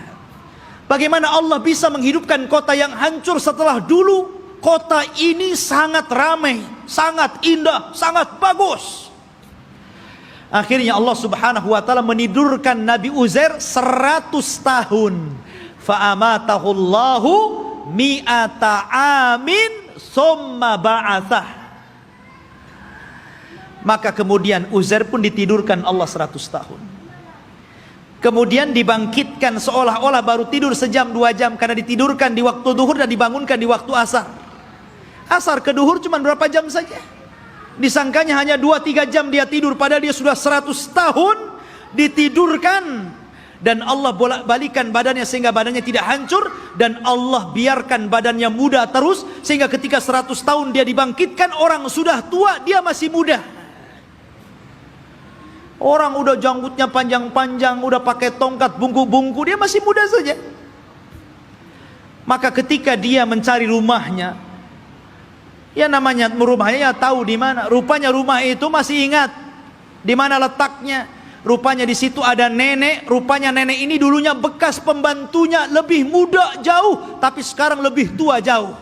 Bagaimana Allah bisa menghidupkan kota yang hancur setelah dulu kota ini sangat ramai, sangat indah, sangat bagus. Akhirnya Allah Subhanahu wa taala menidurkan Nabi Uzair 100 tahun. Fa'amatahu Allahu mi'ata amin summa ba'athah. Maka kemudian Uzair pun ditidurkan Allah 100 tahun. Kemudian dibangkitkan seolah-olah baru tidur sejam 2 jam, karena ditidurkan di waktu duhur dan dibangunkan di waktu asar. Asar ke duhur cuma berapa jam saja. Disangkanya hanya 2-3 jam dia tidur, padahal dia sudah 100 tahun ditidurkan. Dan Allah bolak-balikan badannya sehingga badannya tidak hancur, dan Allah biarkan badannya muda terus, sehingga ketika 100 tahun dia dibangkitkan, orang sudah tua, dia masih muda. Orang udah janggutnya panjang-panjang, udah pakai tongkat bungku-bungku, dia masih muda saja. Maka ketika dia mencari rumahnya, ya namanya rumahnya ya tahu di mana. Rupanya rumah itu masih ingat di mana letaknya. Rupanya di situ ada nenek. Rupanya nenek ini dulunya bekas pembantunya, lebih muda jauh, tapi sekarang lebih tua jauh.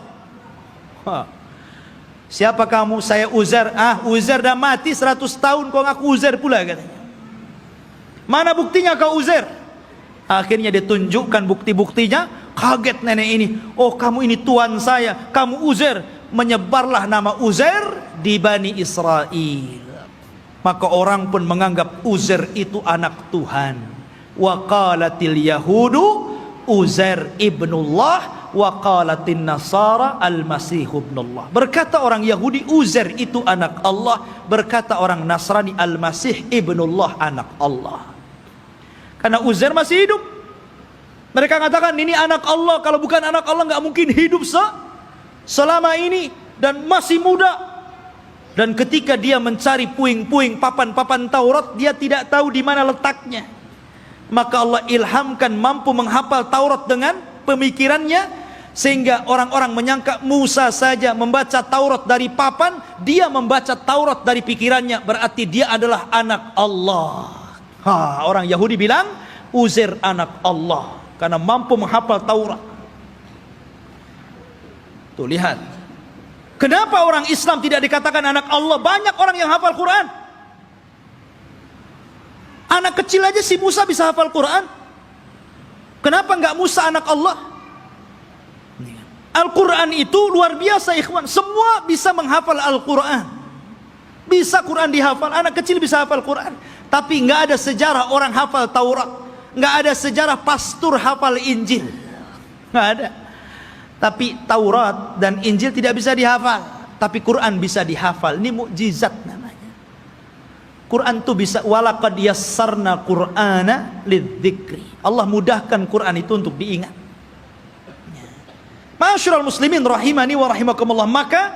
Siapa kamu? Saya Uzair. Uzair dah mati 100 tahun, kau ngaku Uzair pula, katanya. Mana buktinya kau Uzair? Akhirnya ditunjukkan bukti-buktinya. Kaget nenek ini. Oh, kamu ini tuan saya, kamu Uzair. Menyebarlah nama Uzair di Bani Israel. Maka orang pun menganggap Uzair itu anak Tuhan. Wa qalatil yahudu Uzair ibnullah wa qalatin nasara al-masih ibnullah. Berkata orang Yahudi Uzair itu anak Allah, berkata orang Nasrani al-masih ibnullah, anak Allah. Karena Uzair masih hidup. Mereka katakan ini anak Allah, kalau bukan anak Allah nggak mungkin hidup selama ini dan masih muda. Dan ketika dia mencari puing-puing papan-papan Taurat, dia tidak tahu di mana letaknya. Maka Allah ilhamkan mampu menghafal Taurat dengan pemikirannya, sehingga orang-orang menyangka Musa saja membaca Taurat dari papan, dia membaca Taurat dari pikirannya, berarti dia adalah anak Allah. Orang Yahudi bilang Uzair anak Allah karena mampu menghafal Taurat. Tuh lihat, kenapa orang Islam tidak dikatakan anak Allah? Banyak orang yang hafal Quran. Anak kecil aja si Musa bisa hafal Quran. Kenapa enggak Musa anak Allah? Al-Quran itu luar biasa, ikhwan. Semua bisa menghafal Al-Quran. Bisa Quran dihafal, anak kecil bisa hafal Quran. Tapi enggak ada sejarah orang hafal Taurat. Enggak ada sejarah pastor hafal Injil. Enggak ada. Tapi Taurat dan Injil tidak bisa dihafal, tapi Quran bisa dihafal. Ini mukjizat namanya. Quran itu bisa, walaqad yassarna Qur'ana lidzikri. Allah mudahkan Quran itu untuk diingat. Ma'asyiral muslimin rahimani wa rahimakumullah. Maka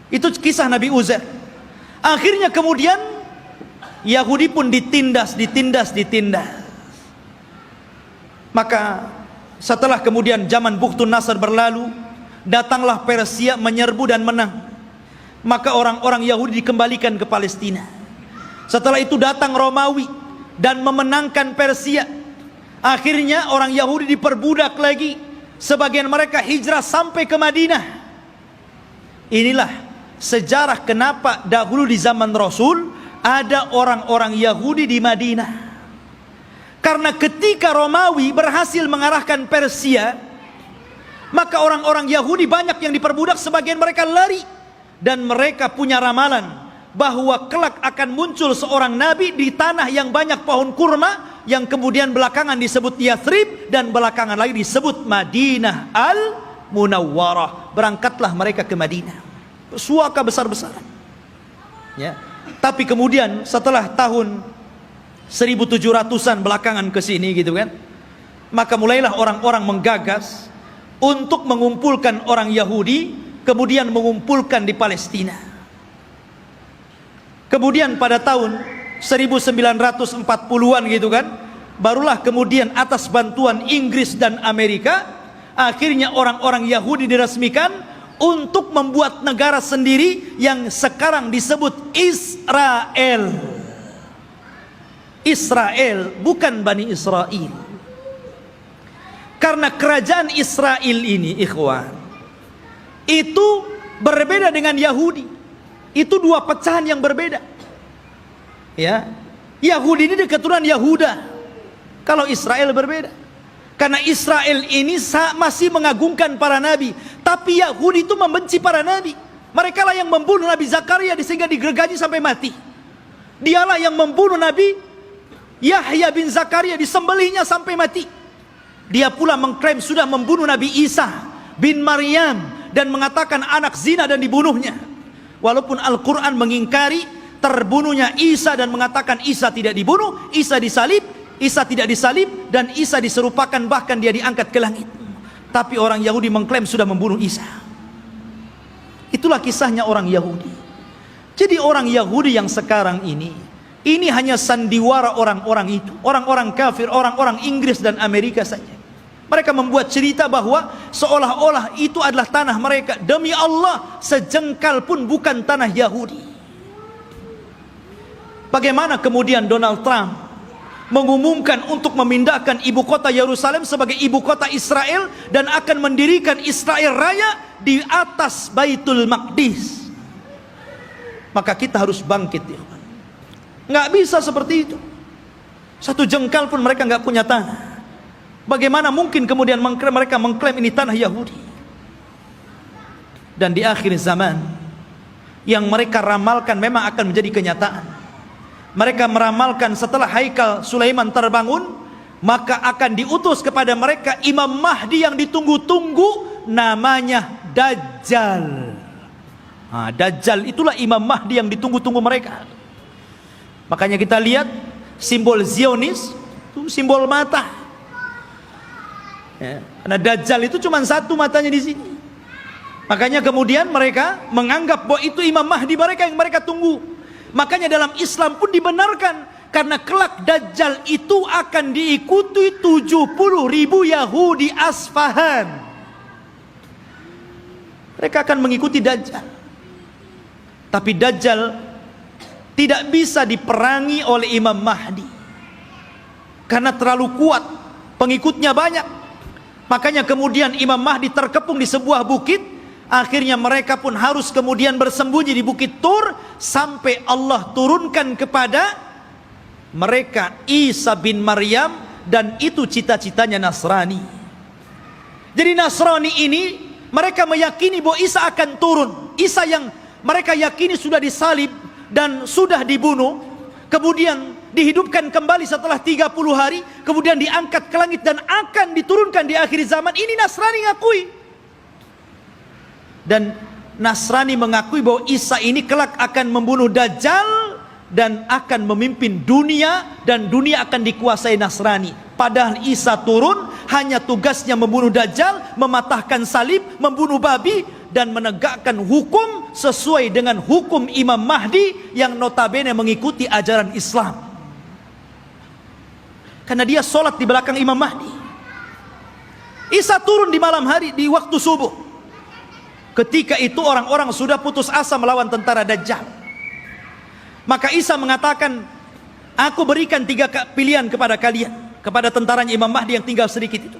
itu kisah Nabi Uzair. Akhirnya kemudian Yahudi pun ditindas. Maka setelah kemudian zaman Bukhtun Nasr berlalu, datanglah Persia menyerbu dan menang. maka orang-orang Yahudi dikembalikan ke Palestina. Setelah itu datang Romawi dan memenangkan Persia. Akhirnya orang Yahudi diperbudak lagi. Sebagian mereka hijrah sampai ke Madinah. Inilah sejarah kenapa dahulu di zaman Rasul ada orang-orang Yahudi di Madinah. Karena ketika Romawi berhasil mengarahkan Persia, maka orang-orang Yahudi banyak yang diperbudak, sebagian mereka lari. Dan mereka punya ramalan bahwa kelak akan muncul seorang nabi di tanah yang banyak pohon kurma, yang kemudian belakangan disebut Yathrib dan belakangan lagi disebut Madinah Al-Munawwarah. Berangkatlah mereka ke Madinah, suaka besar-besaran, ya. Tapi kemudian setelah tahun 1700-an belakangan ke sini gitu kan, maka mulailah orang-orang menggagas untuk mengumpulkan orang Yahudi, kemudian mengumpulkan di Palestina. Kemudian pada tahun 1940-an gitu kan, barulah kemudian atas bantuan Inggris dan Amerika, akhirnya orang-orang Yahudi diresmikan untuk membuat negara sendiri yang sekarang disebut Israel. Israel, bukan Bani Israel. Karena kerajaan Israel ini, ikhwan, itu berbeda dengan Yahudi. Itu dua pecahan yang berbeda. Ya, Yahudi ini keturunan Yahuda. Kalau Israel berbeda. Karena Israel ini masih mengagungkan para nabi, tapi Yahudi itu membenci para nabi. Mereka lah yang membunuh Nabi Zakaria sehingga digergaji sampai mati. Dialah yang membunuh Nabi Yahya bin Zakaria, disembelihnya sampai mati. Dia pula mengklaim sudah membunuh Nabi Isa bin Maryam dan mengatakan anak zina dan dibunuhnya. Walaupun Al-Quran mengingkari terbunuhnya Isa dan mengatakan Isa tidak dibunuh, Isa disalib, Isa tidak disalib, dan Isa diserupakan bahkan dia diangkat ke langit. Tapi orang Yahudi mengklaim sudah membunuh Isa. Itulah kisahnya orang Yahudi. Jadi orang Yahudi yang sekarang ini hanya sandiwara orang-orang itu, orang-orang kafir, orang-orang Inggris dan Amerika saja. Mereka membuat cerita bahwa seolah-olah itu adalah tanah mereka. Demi Allah, sejengkal pun bukan tanah Yahudi. Bagaimana kemudian Donald Trump mengumumkan untuk memindahkan ibu kota Yerusalem sebagai ibu kota Israel dan akan mendirikan Israel Raya di atas Baitul Maqdis? Maka kita harus bangkit, ya. Nggak bisa seperti itu. Satu jengkal pun mereka nggak punya tanah. Bagaimana mungkin kemudian mereka mengklaim ini tanah Yahudi? Dan di akhir zaman yang mereka ramalkan memang akan menjadi kenyataan. Mereka meramalkan setelah Haikal Sulaiman terbangun, maka akan diutus kepada mereka Imam Mahdi yang ditunggu-tunggu, namanya Dajjal. Nah, Dajjal itulah Imam Mahdi yang ditunggu-tunggu mereka. Makanya kita lihat simbol Zionis itu simbol mata. Ya, karena Dajjal itu cuma satu matanya di sini. Makanya kemudian mereka menganggap bahwa itu Imam Mahdi mereka yang mereka tunggu. Makanya dalam Islam pun dibenarkan, karena kelak Dajjal itu akan diikuti 70.000 Yahudi Asfahan. Mereka akan mengikuti Dajjal. Tapi Dajjal tidak bisa diperangi oleh Imam Mahdi karena terlalu kuat, pengikutnya banyak. Makanya kemudian Imam Mahdi terkepung di sebuah bukit. Akhirnya mereka pun harus kemudian bersembunyi di Bukit Tur sampai Allah turunkan kepada mereka Isa bin Maryam, dan itu cita-citanya Nasrani. Jadi Nasrani ini mereka meyakini bahwa Isa akan turun. Isa yang mereka yakini sudah disalib dan sudah dibunuh, kemudian dihidupkan kembali setelah 30 hari, kemudian diangkat ke langit dan akan diturunkan di akhir zaman. Ini Nasrani ngakui. Dan Nasrani mengakui bahwa Isa ini kelak akan membunuh Dajjal dan akan memimpin dunia, dan dunia akan dikuasai Nasrani. Padahal Isa turun hanya tugasnya membunuh Dajjal, mematahkan salib, membunuh babi, dan menegakkan hukum sesuai dengan hukum Imam Mahdi yang notabene mengikuti ajaran Islam. Karena dia sholat di belakang Imam Mahdi. Isa turun di malam hari di waktu subuh. Ketika itu orang-orang sudah putus asa melawan tentara Dajjal. Maka Isa mengatakan, aku berikan 3 pilihan kepada kalian, kepada tentaranya Imam Mahdi yang tinggal sedikit itu.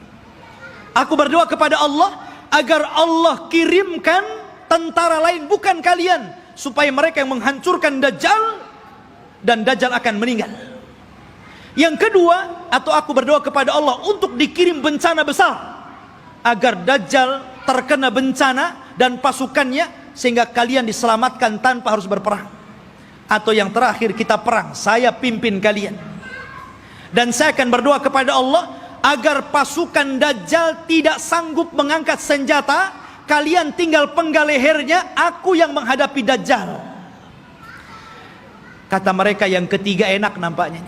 Aku berdoa kepada Allah agar Allah kirimkan tentara lain bukan kalian, supaya mereka yang menghancurkan Dajjal, dan Dajjal akan meninggal. Yang kedua, atau aku berdoa kepada Allah untuk dikirim bencana besar, agar Dajjal terkena bencana dan pasukannya, sehingga kalian diselamatkan tanpa harus berperang. Atau yang terakhir, kita perang, saya pimpin kalian. Dan saya akan berdoa kepada Allah agar pasukan Dajjal tidak sanggup mengangkat senjata, kalian tinggal penggal lehernya, aku yang menghadapi Dajjal. Kata mereka yang ketiga enak nampaknya.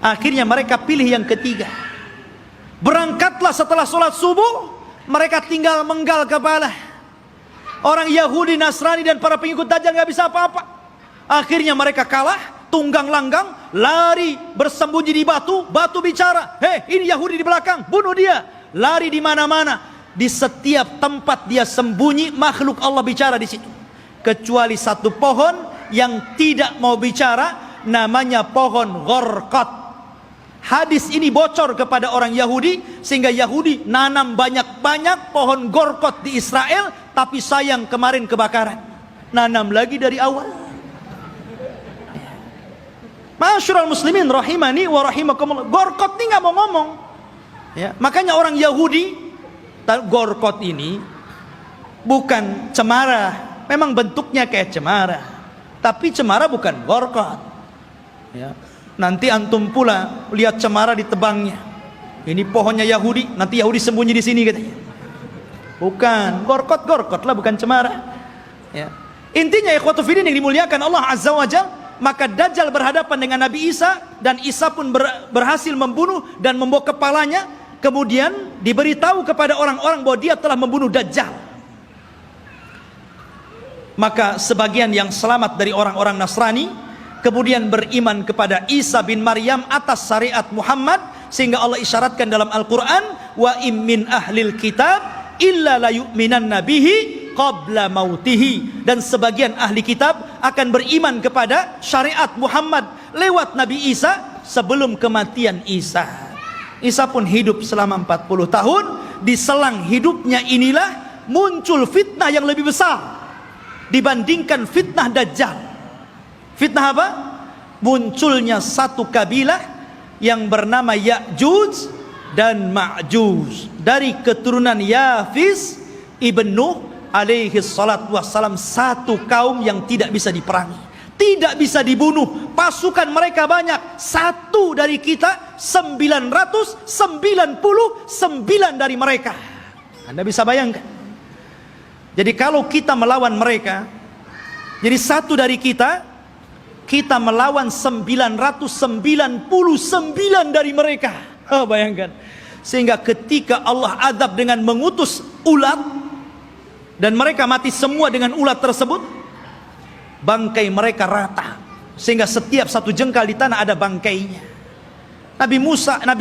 Akhirnya mereka pilih yang ketiga. Berangkatlah setelah sholat subuh, mereka tinggal menggal kepala. Orang Yahudi, Nasrani dan para pengikut Dajjal gak bisa apa-apa. Akhirnya mereka kalah, tunggang langgang, lari bersembunyi di batu. Batu bicara, hei ini Yahudi di belakang, bunuh dia. Lari di mana-mana, di setiap tempat dia sembunyi, makhluk Allah bicara di situ. Kecuali satu pohon yang tidak mau bicara, namanya pohon Gharqad. Hadis ini bocor kepada orang Yahudi, sehingga Yahudi nanam banyak-banyak pohon Gharqad di Israel, tapi sayang kemarin kebakaran. Nanam lagi dari awal. Ma'asyiral muslimin rahimani wa rahimakumullah. Gharqad ini nggak mau ngomong. Ya, makanya orang Yahudi, Gharqad ini bukan cemara, memang bentuknya kayak cemara, tapi cemara bukan Gharqad. Ya. Nanti antum pula lihat cemara ditebangnya. Ini pohonnya Yahudi, nanti Yahudi sembunyi di sini katanya. Bukan, Gharqad lah, bukan cemara. Ya. Intinya ikhwatu fiddin yang dimuliakan Allah Azza wa Jalla, maka Dajjal berhadapan dengan Nabi Isa, dan Isa pun berhasil membunuh dan membawa kepalanya. Kemudian diberitahu kepada orang-orang bahwa dia telah membunuh Dajjal. Maka sebagian yang selamat dari orang-orang Nasrani kemudian beriman kepada Isa bin Maryam atas syariat Muhammad, sehingga Allah isyaratkan dalam Al-Quran, wa im min ahlil kitab illa la yu'minanna bihi qabla mautihi. Dan sebagian ahli kitab akan beriman kepada syariat Muhammad lewat Nabi Isa sebelum kematian Isa. Isa pun hidup selama 40 tahun. Di selang hidupnya inilah muncul fitnah yang lebih besar dibandingkan fitnah Dajjal. Fitnah apa? Munculnya satu kabilah yang bernama Ya'juj dan Ma'juj, dari keturunan Yafis ibn Nuh alaihi salatu wassalam. Satu kaum yang tidak bisa diperangi, tidak bisa dibunuh. Pasukan mereka banyak, satu dari kita 999 dari mereka. Anda bisa bayangkan. Jadi kalau kita melawan mereka, jadi satu dari kita melawan 999 dari mereka. Bayangkan. Sehingga ketika Allah azab dengan mengutus ulat, dan mereka mati semua dengan ulat tersebut, bangkai mereka rata, sehingga setiap satu jengkal di tanah ada bangkainya. Nabi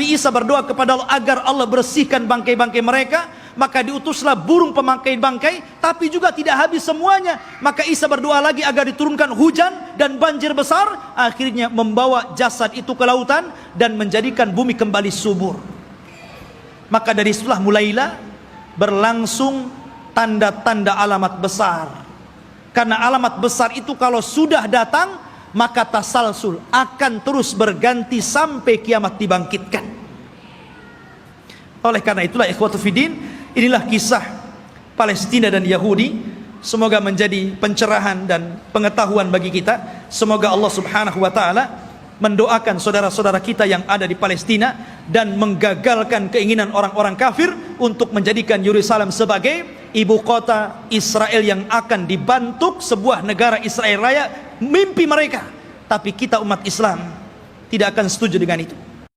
Isa berdoa kepada Allah agar Allah bersihkan bangkai-bangkai mereka. Maka diutuslah burung pemangkai bangkai, tapi juga tidak habis semuanya. Maka Isa berdoa lagi agar diturunkan hujan dan banjir besar, akhirnya membawa jasad itu ke lautan dan menjadikan bumi kembali subur. Maka dari situlah mulailah berlangsung tanda-tanda alamat besar. Karena alamat besar itu kalau sudah datang, maka tasalsul akan terus berganti sampai kiamat dibangkitkan. Oleh karena itulah ikhwatu fiddin, inilah kisah Palestina dan Yahudi. Semoga menjadi pencerahan dan pengetahuan bagi kita. Semoga Allah subhanahu wa ta'ala mendoakan saudara-saudara kita yang ada di Palestina, dan menggagalkan keinginan orang-orang kafir untuk menjadikan Yerusalem sebagai ibu kota Israel yang akan dibentuk sebuah negara Israel Raya. Mimpi mereka, tapi kita umat Islam tidak akan setuju dengan itu.